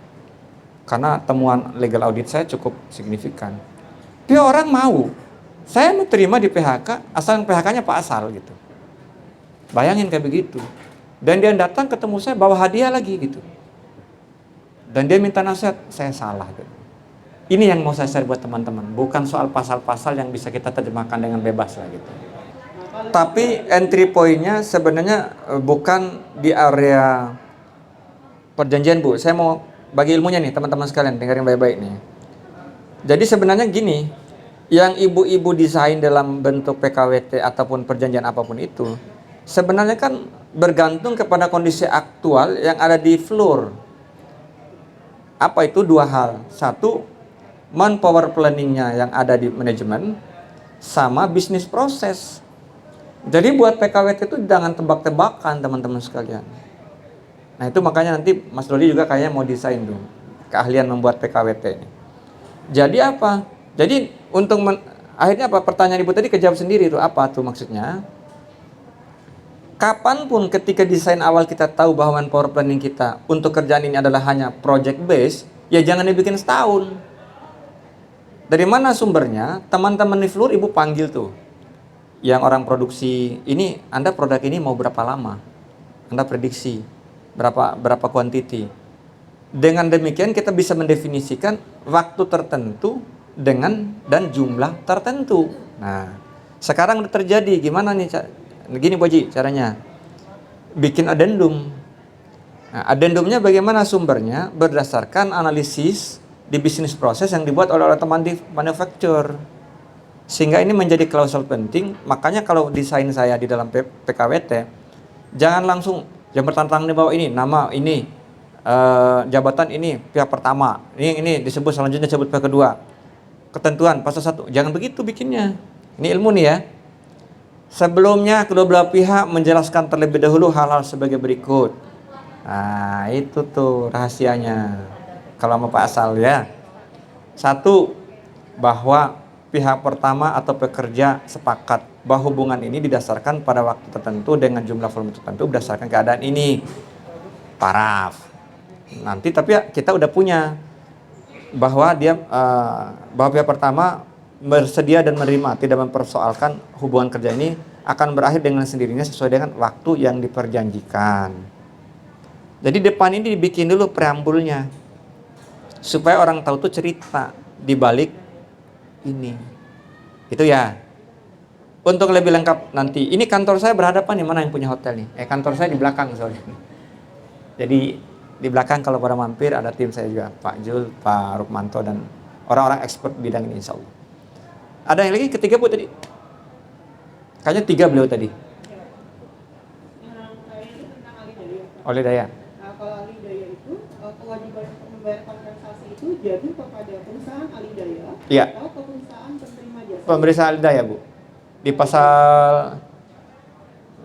Karena temuan legal audit saya cukup signifikan. Dia orang mau, saya mau terima di PHK, asal PHK-nya Pak Asal gitu. Bayangin kayak begitu. Dan dia datang ketemu saya bawa hadiah lagi gitu. Dan dia minta nasihat, saya salah gitu. Ini yang mau saya share buat teman-teman, bukan soal pasal-pasal yang bisa kita terjemahkan dengan bebas lah gitu. Tapi entry point-nya sebenarnya bukan di area perjanjian Bu. Saya mau bagi ilmunya nih teman-teman sekalian, dengerin baik-baik nih. Jadi sebenarnya gini, yang ibu-ibu desain dalam bentuk PKWT ataupun perjanjian apapun itu, sebenarnya kan bergantung kepada kondisi aktual yang ada di floor. Apa itu? Dua hal. Satu, manpower planning-nya yang ada di manajemen, sama bisnis proses. Jadi buat PKWT itu jangan tebak-tebakan teman-teman sekalian. Nah itu makanya nanti Mas Dodi juga kayaknya mau desain tuh keahlian membuat PKWT ini. Jadi apa? Jadi untuk akhirnya apa? Pertanyaan Ibu tadi kejawab sendiri itu apa tuh maksudnya? Kapanpun ketika desain awal kita tahu bahwa manpower planning kita untuk kerjaan ini adalah hanya project base, ya jangan dibikin setahun. Dari mana sumbernya? Teman-teman di floor Ibu panggil tuh. Yang orang produksi ini, Anda produk ini mau berapa lama? Anda prediksi berapa quantity. Dengan demikian kita bisa mendefinisikan waktu tertentu dan jumlah tertentu. Nah, sekarang udah terjadi gimana nih? Gini Bu Haji caranya. Bikin addendum. Nah, addendumnya bagaimana sumbernya? Berdasarkan analisis di bisnis proses yang dibuat oleh teman di manufacturer. Sehingga ini menjadi klausul penting. Makanya kalau desain saya di dalam PKWT, jangan langsung yang bertantang di bawah ini, nama ini, jabatan ini, pihak pertama, ini disebut selanjutnya disebut pihak kedua. Ketentuan pasal 1, jangan begitu bikinnya. Ini ilmu nih ya. Sebelumnya kedua belah pihak menjelaskan terlebih dahulu hal-hal sebagai berikut. Nah itu tuh rahasianya. Kalau mau Pak Asal ya. 1, bahwa pihak pertama atau pekerja sepakat bahwa hubungan ini didasarkan pada waktu tertentu dengan jumlah volume tertentu berdasarkan keadaan ini. Paraf. Nanti tapi kita udah punya bahwa bahwa pihak pertama bersedia dan menerima, tidak mempersoalkan hubungan kerja ini akan berakhir dengan sendirinya sesuai dengan waktu yang diperjanjikan. Jadi depan ini dibikin dulu preambulnya supaya orang tahu tuh cerita. di balik ini. Itu ya. Untuk lebih lengkap nanti, ini kantor saya berhadapan nih, mana yang punya hotel nih? Kantor saya di belakang soalnya. Jadi di belakang kalau pada mampir ada tim saya juga, Pak Jul, Pak Rukmanto, dan orang-orang expert bidang ini insya Allah. Ada yang lagi ketiga Bu tadi? Kayaknya 3 beliau tadi. Oleh Daya. Kalau Alidaya itu kewajiban untuk membayar kompensasi itu jatuh kepada perusahaan Alidaya Iya. atau ke perusahaan penerima jasa. Pemerintah Alidaya Bu. Di pasal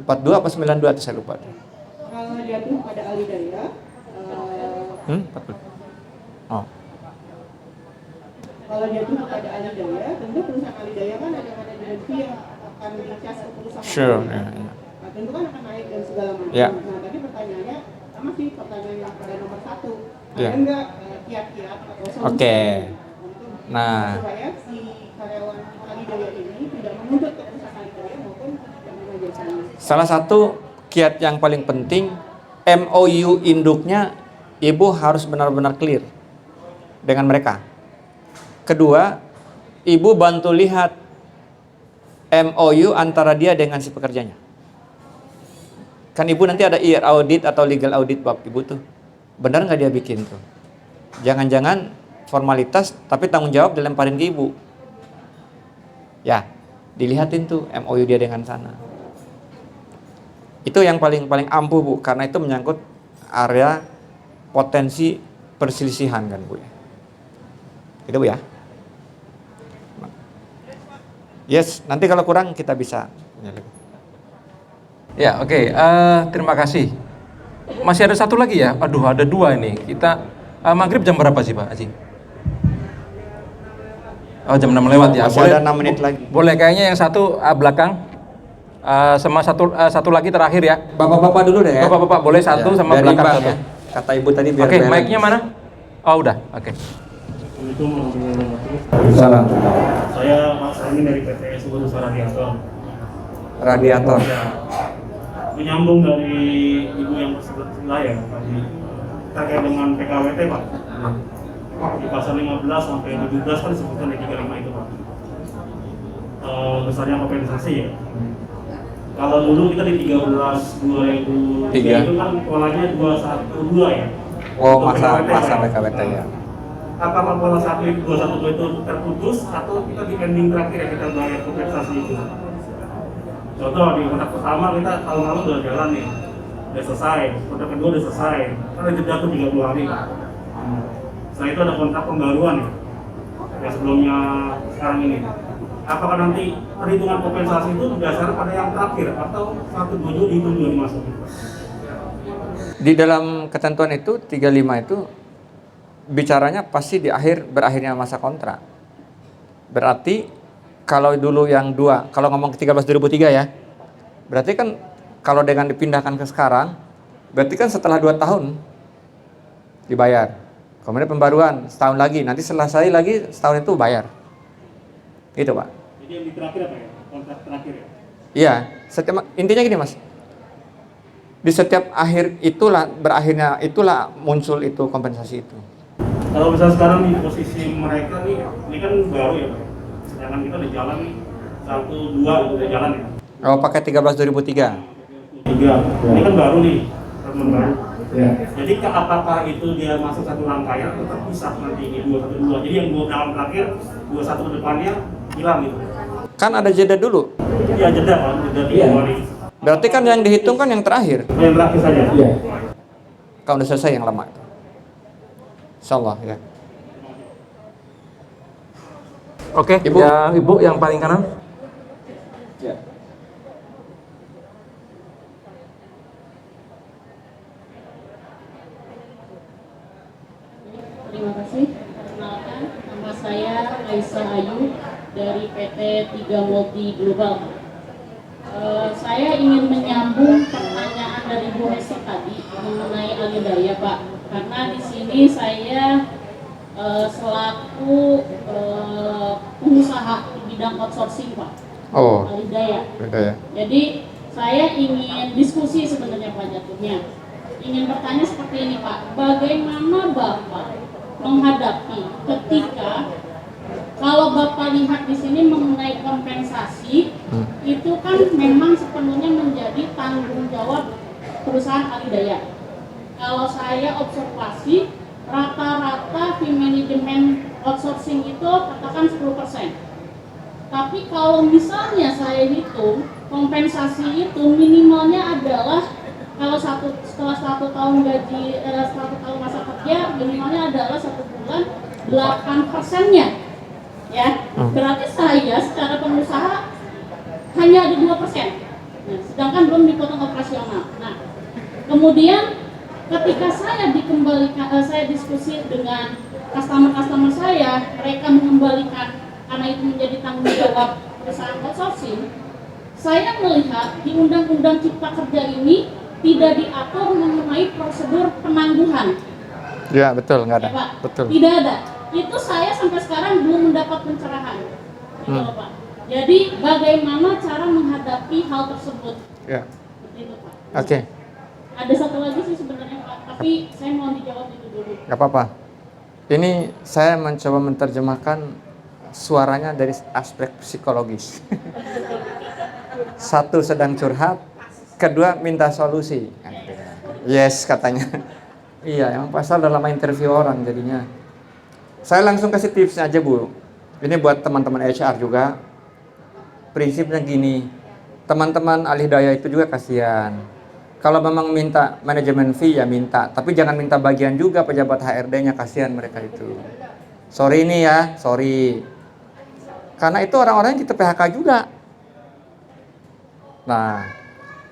42 apa 92 itu saya lupa. Kalau jatuh pada Alidaya, 40. Oh. kalau jatuh kepada Alidaya, tentu perusahaan Alidaya kan ada manajemen fee yang akan dicas ke perusahaan. Sure. Alidaya. Ya, ya. Nah, tentu kan akan naik dan segala macam. Ya. Nah, tadi pertanyaannya sama sih pertanyaan yang pada nomor 1. Ya. Ada nggak kiat-kiat atau solusi Oke. untuk Nah, supaya si karyawan Alidaya ini tidak menuntut ke perusahaan Alidaya maupun penerima jasanya? salah satu kiat yang paling penting, MOU induknya Ibu harus benar-benar clear dengan mereka. Kedua, Ibu bantu lihat MOU antara dia dengan si pekerjanya. Kan Ibu nanti ada IR audit atau legal audit bab Ibu tuh. Benar nggak dia bikin tuh? Jangan-jangan formalitas tapi tanggung jawab dilemparin ke Ibu. Ya, dilihatin tuh MOU dia dengan sana. Itu yang paling ampuh Bu, karena itu menyangkut area potensi perselisihan kan Bu ya. Itu Bu ya. Yes, nanti kalau kurang kita bisa. Ya, oke. Terima kasih. Masih ada satu lagi ya? Aduh, ada 2 ini. Kita maghrib jam berapa sih Pak Haji? Oh, jam 6 lewat ya. Masih ada 6 menit lagi. Boleh, kayaknya yang satu belakang. Sama satu lagi terakhir ya. Bapak-bapak dulu deh ya. Bapak-bapak boleh satu sama dari belakang Mbak satu. ya. Kata Ibu tadi biar Oke, balance. mic-nya mana? Oh, udah. Oke. Salam. Saya Mas Amin dari PT Subuh Radiator. Radiator. Ya, menyambung dari Ibu yang sebelah ya tadi terkait dengan PKWT Pak. Di pasal 15 sampai 17 kan disebutkan di 35 itu Pak. Besarnya kompensasi ya. Kalau dulu kita di 13/2003 itu kan polanya 212 ya. Oh, Untuk masa Pak. PKWT ya. Apakah pola 212 itu terputus atau kita di ending terakhir ya kita bayar kompensasi itu? Contoh di kontrak pertama kita tahun lalu udah jalan nih, udah selesai. Kontrak kedua udah selesai, kan ada jeda tuh 30 hari. Setelah itu ada kontrak pembaruan ya, yang sebelumnya sekarang ini. Apakah nanti perhitungan kompensasi itu berdasarkan pada yang terakhir atau 1/7 dihitung juga dimasukin? Di dalam ketentuan itu 35 itu bicaranya pasti berakhirnya masa kontrak. Berarti kalau dulu yang 2, kalau ngomong ke 13/2003 ya, berarti kan kalau dengan dipindahkan ke sekarang, berarti kan setelah 2 tahun dibayar. Kemudian pembaruan setahun lagi, nanti selesai lagi setahun itu bayar. Gitu Pak. Jadi yang di terakhir apa ya? Kontrak terakhir ya? Iya, intinya gini Mas. Di setiap akhir berakhirnya itulah muncul itu kompensasi itu. Kalau misalnya sekarang di posisi mereka nih, ini kan baru ya Pak. Sedangkan kita udah jalan nih, 1-2 udah jalan ya. Oh, pakai 13/2003. 3, ini kan baru nih, teman baru. Ya. Jadi apakah itu dia masuk satu rangkaian atau terpisah nanti ini 2-1-2. Jadi yang 2 tahun terakhir, 2-1 ke depannya hilang gitu. Kan ada jeda dulu. Iya jeda kan, jeda 3 hari. Berarti kan yang dihitung kan yang terakhir. Yang terakhir saja. Iya. Kalau udah selesai yang lama itu. Insyaallah ya. Oke, Ibu. yang Ibu yang paling kanan. Ya. Terima kasih. Perkenalkan, nama saya Aisyah Ayu dari PT 3 Multi Global. Saya ingin menyambung pertanyaan dari Bu Hesi tadi mengenai Alidaya, Pak. Karena di sini saya selaku pengusaha di bidang outsourcing, Pak. Oh, Alidaya. beda ya. Jadi saya ingin diskusi sebenarnya Pak jatuhnya. Ingin bertanya seperti ini Pak, bagaimana Bapak menghadapi ketika Kalau Bapak lihat di sini mengenai kompensasi, itu kan memang sepenuhnya menjadi tanggung jawab perusahaan Alidaya. Kalau saya observasi, rata-rata fee manajemen outsourcing itu katakan 10%. Tapi kalau misalnya saya hitung, kompensasi itu minimalnya adalah kalau setelah 1 tahun gaji, 1 tahun masa kerja, minimalnya adalah 1 bulan 8%-nya. Ya, berarti saya secara pengusaha hanya ada 2%. Nah, sedangkan belum dipotong operasional. Nah, kemudian ketika saya saya diskusi dengan customer saya, mereka mengembalikan karena itu menjadi tanggung jawab perusahaan outsourcing. Saya melihat di Undang-Undang Cipta Kerja ini tidak diatur mengenai prosedur penangguhan. Ya betul, nggak ada. Ya, Pak? Betul. Tidak ada. Itu saya sampai sekarang belum mendapat pencerahan. Gitu loh, Pak. Jadi bagaimana cara menghadapi hal tersebut? Ya. Seperti itu, Pak. Oke. Ada satu lagi sih sebenarnya, Pak, tapi saya mau dijawab itu dulu. Nggak apa-apa. Ini saya mencoba menerjemahkan suaranya dari aspek psikologis. Satu sedang curhat, kedua minta solusi. Yes katanya. Iya, emang pasal dalam interview orang jadinya. Saya langsung kasih tipsnya aja Bu. Ini buat teman-teman HR juga. Prinsipnya gini, teman-teman alih daya itu juga kasihan. Kalau memang minta manajemen fee ya minta, tapi jangan minta bagian juga pejabat HRD-nya, kasihan mereka itu. Sorry nih ya, sorry. Karena itu orang-orang yang kita PHK juga. Nah,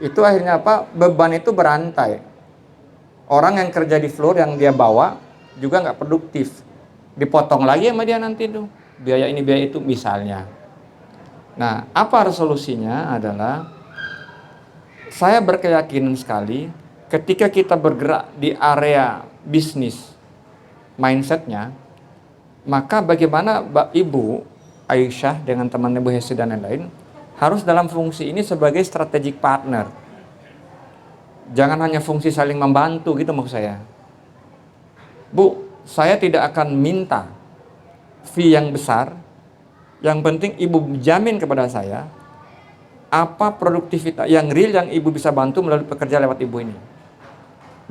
itu akhirnya apa? Beban itu berantai. Orang yang kerja di floor yang dia bawa juga nggak produktif. Dipotong lagi sama dia nanti tuh. Biaya ini, biaya itu misalnya. Nah, apa resolusinya adalah saya berkeyakinan sekali ketika kita bergerak di area bisnis mindsetnya, maka bagaimana Ibu Aisyah dengan teman Ibu Hesti dan lain-lain harus dalam fungsi ini sebagai strategic partner. Jangan hanya fungsi saling membantu gitu maksud saya. Bu, saya tidak akan minta fee yang besar. Yang penting Ibu jamin kepada saya apa produktivitas yang real yang Ibu bisa bantu melalui pekerja lewat Ibu ini.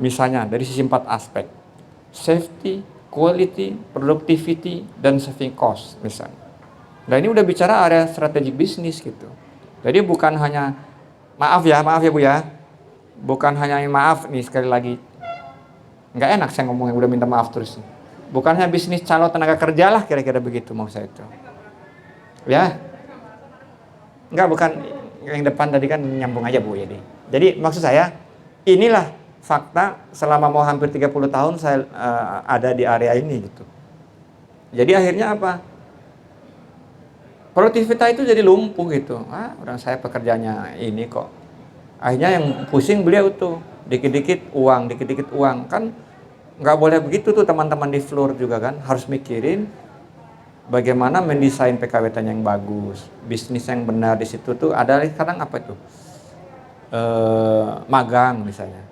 Misalnya dari sisi 4 aspek. Safety, quality, productivity, dan saving cost misalnya. Nah ini udah bicara area strategic bisnis gitu. Jadi bukan hanya maaf ya Bu ya. Bukan hanya maaf nih sekali lagi. Nggak enak saya ngomongnya udah minta maaf terus. Bukan hanya bisnis calon tenaga kerja lah kira-kira begitu mau saya itu. Ya. Enggak, bukan yang depan tadi kan nyambung aja Bu ya. Jadi maksud saya inilah fakta selama mau hampir 30 tahun saya ada di area ini gitu. Jadi akhirnya apa? Produktivitas itu jadi lumpuh gitu. Orang saya pekerjaannya ini kok. Akhirnya yang pusing beliau tuh dikit-dikit uang kan nggak boleh begitu tuh teman-teman di floor juga kan harus mikirin bagaimana mendesain PKWT yang bagus, bisnis yang benar di situ tuh ada kadang apa itu magang misalnya,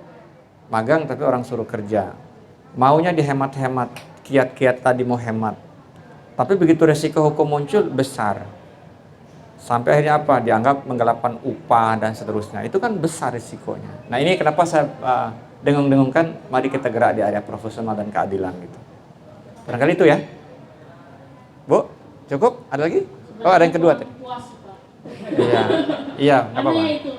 magang tapi orang suruh kerja, maunya dihemat-hemat, kiat-kiat tadi mau hemat, tapi begitu resiko hukum muncul besar. Sampai akhirnya apa? Dianggap menggelapkan upah dan seterusnya. Itu kan besar risikonya. Nah ini kenapa saya dengung-dengungkan, mari kita gerak di area profesional dan keadilan gitu. Barangkali itu ya. Bu, cukup? Ada lagi? Oh ada yang kedua tadi. Iya, nggak apa-apa. Itu,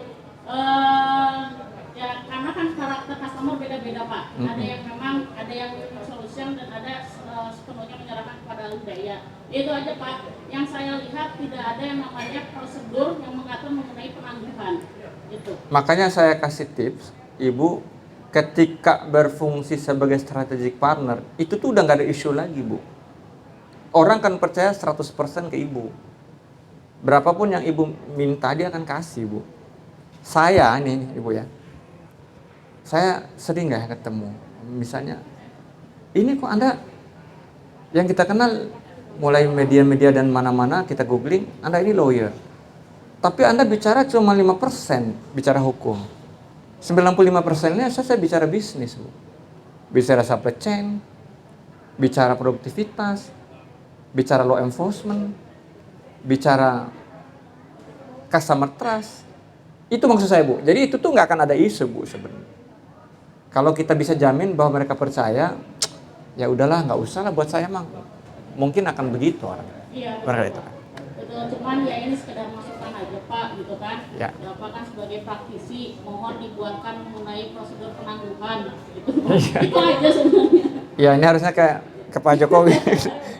ya karena kan karakter customer beda-beda Pak. Ada yang memang, ada yang solution dan ada sepenuhnya menyerahkan kepada Alidaya. Itu aja Pak. Yang saya lihat tidak ada yang namanya prosedur yang mengatur mengenai penangguhan. Gitu. Makanya saya kasih tips, Ibu, ketika berfungsi sebagai strategic partner, itu tuh udah nggak ada isu lagi Bu. Orang kan percaya 100% ke Ibu. Berapapun yang Ibu minta dia akan kasih Bu. Saya nih Ibu ya, saya sering nggak ketemu. Misalnya, ini kok Anda yang kita kenal mulai media-media dan mana-mana kita googling, Anda ini lawyer. Tapi Anda bicara cuma 5% bicara hukum. 95%-nya saya bicara bisnis Bu. Bicara supply chain, bicara produktivitas, bicara law enforcement, bicara customer trust. Itu maksud saya, Bu. Jadi itu tuh nggak akan ada isu, Bu, sebenarnya. Kalau kita bisa jamin bahwa mereka percaya, ya udahlah, nggak usah lah buat saya, Mang. Mungkin akan begitu orang. Iya, Mereka itu kan. betul. Cuman ya ini sekedar masukan aja Pak, gitu kan. Ya. Bapak kan sebagai praktisi, mohon dibuatkan mengenai prosedur penangguhan. Gitu. Iya. Itu aja sebenarnya. Ya ini harusnya kayak ke Pak Jokowi.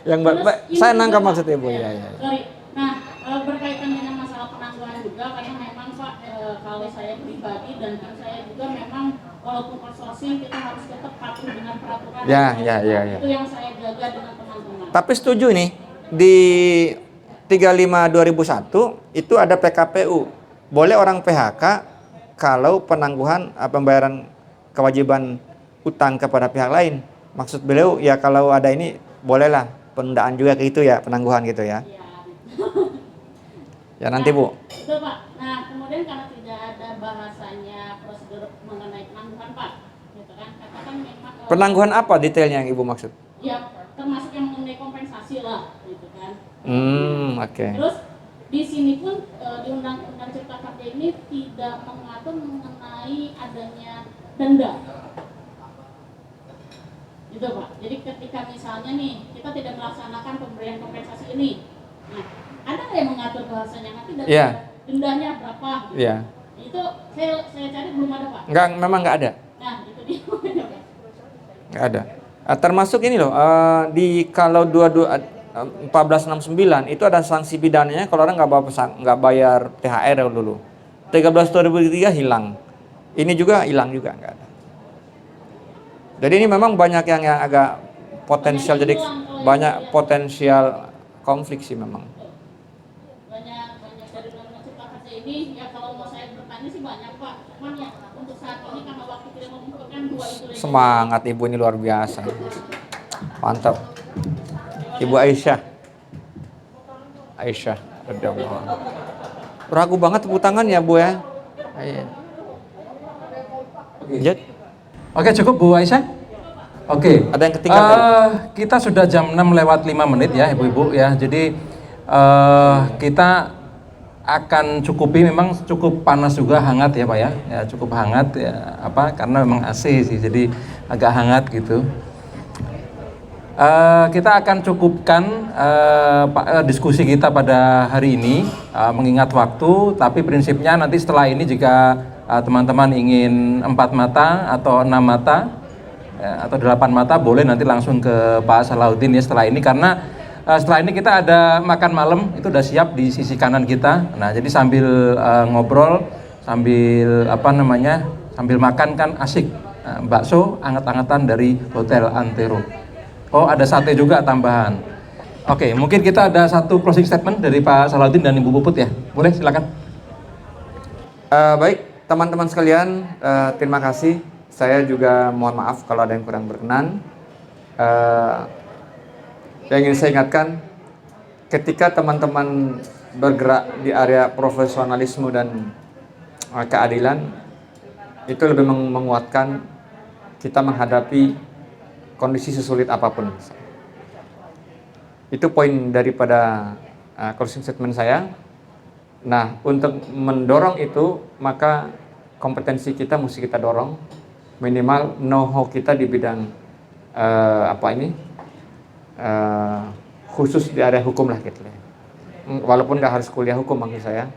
Yang Terus saya ini nangkap juga, Pak, maksudnya, Bu. ya, Ya. sorry. Nah, berkaitan dengan masalah penangguhan juga, karena memang Pak, kalau saya pribadi dan kan saya juga memang walaupun outsourcing kita harus tetap patuh dengan peraturan. Ya. Itu yang saya jaga dengan teman-teman. Tapi setuju nih, di 35/2001 itu ada PKPU. Boleh orang PHK kalau penangguhan pembayaran kewajiban utang kepada pihak lain. Maksud beliau ya kalau ada ini bolehlah penundaan juga ke itu ya, penangguhan gitu ya. Ya nanti Bu. Betul Pak. Nah kemudian karena tidak ada bahasanya prosedur mengenai penangguhan Pak, gitu kan? Katakan memang Penangguhan apa detailnya yang Ibu maksud? ya termasuk yang mengenai kompensasi lah, gitu kan? Oke. Terus di sini pun di Undang-Undang Cipta Kerja ini tidak mengatur mengenai adanya denda. Gitu Pak. Jadi ketika misalnya nih kita tidak melaksanakan pemberian kompensasi ini, nah ada nggak yang mengatur bahasanya nanti dan dendanya berapa? Gitu. Iya. Itu saya cari belum ada Pak. Memang nggak ada. Nah itu dia makanya Pak. Nggak ada. Termasuk ini loh, di kalau 1469 itu ada sanksi pidananya kalau orang nggak bayar THR dulu. 13/2003 hilang. Ini juga hilang juga nggak ada. Jadi ini memang banyak yang agak potensial, jadi banyak potensial konflik sih memang. Banyak dari Undang-Undang Cipta Kerja ini ya kalau mau saya bertanya sih banyak Pak. Cuman ya untuk saat ini karena waktu tidak memungkinkan dua itu. Semangat Ibu ini luar biasa. Mantap. Ibu Aisyah. Radhiyallahu anha. Ragu banget tepuk tangan ya Bu ya. Iya. Oke, cukup Bu Aisyah? Oke. Ada yang ketinggalan tadi? Kita sudah jam 6:05 ya Ibu-ibu ya. Jadi kita akan cukupi, memang cukup panas juga, hangat ya Pak ya. Ya cukup hangat ya, karena memang AC sih, jadi agak hangat gitu. Kita akan cukupkan diskusi kita pada hari ini, mengingat waktu, tapi prinsipnya nanti setelah ini jika teman-teman ingin 4 mata atau 6 mata ya, atau 8 mata, boleh nanti langsung ke Pak Salahuddin ya setelah ini, karena setelah ini kita ada makan malam, itu udah siap di sisi kanan kita. Nah jadi sambil ngobrol, sambil sambil makan kan asik. Bakso anget-angetan dari Hotel Antero. Oh ada sate juga tambahan. Oke, mungkin kita ada satu closing statement dari Pak Salahuddin dan Ibu Puput ya. Boleh silakan. Baik teman-teman sekalian, terima kasih. Saya juga mohon maaf kalau ada yang kurang berkenan. Yang ingin saya ingatkan, ketika teman-teman bergerak di area profesionalisme dan keadilan, itu lebih menguatkan kita menghadapi kondisi sesulit apapun. Itu poin daripada closing statement saya. Nah, untuk mendorong itu, maka kompetensi kita mesti kita dorong, minimal know-how kita di bidang khusus di area hukum lah gitu. Walaupun nggak harus kuliah hukum maksud saya,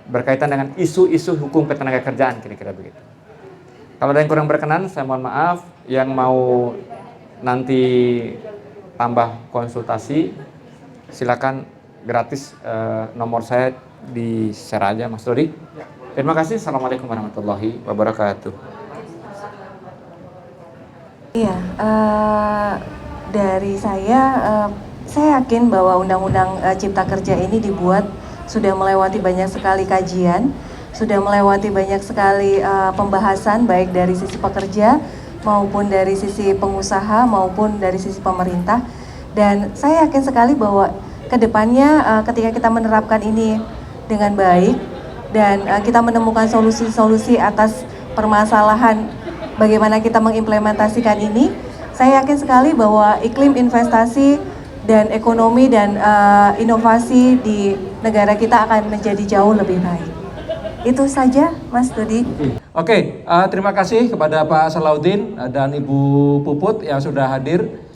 berkaitan dengan isu-isu hukum ketenagakerjaan kira-kira begitu. Kalau ada yang kurang berkenan, saya mohon maaf. Yang mau nanti tambah konsultasi, silakan gratis, nomor saya di share aja Mas Dodi. Terima kasih. Assalamualaikum warahmatullahi wabarakatuh. Iya, dari saya yakin bahwa Undang-Undang Cipta Kerja ini dibuat sudah melewati banyak sekali kajian, sudah melewati banyak sekali pembahasan baik dari sisi pekerja maupun dari sisi pengusaha maupun dari sisi pemerintah. Dan saya yakin sekali bahwa kedepannya ketika kita menerapkan ini dengan baik dan kita menemukan solusi-solusi atas permasalahan bagaimana kita mengimplementasikan ini, saya yakin sekali bahwa iklim investasi dan ekonomi dan inovasi di negara kita akan menjadi jauh lebih baik. Itu saja, Mas Dodi. Oke, terima kasih kepada Pak Salahuddin dan Ibu Puput yang sudah hadir.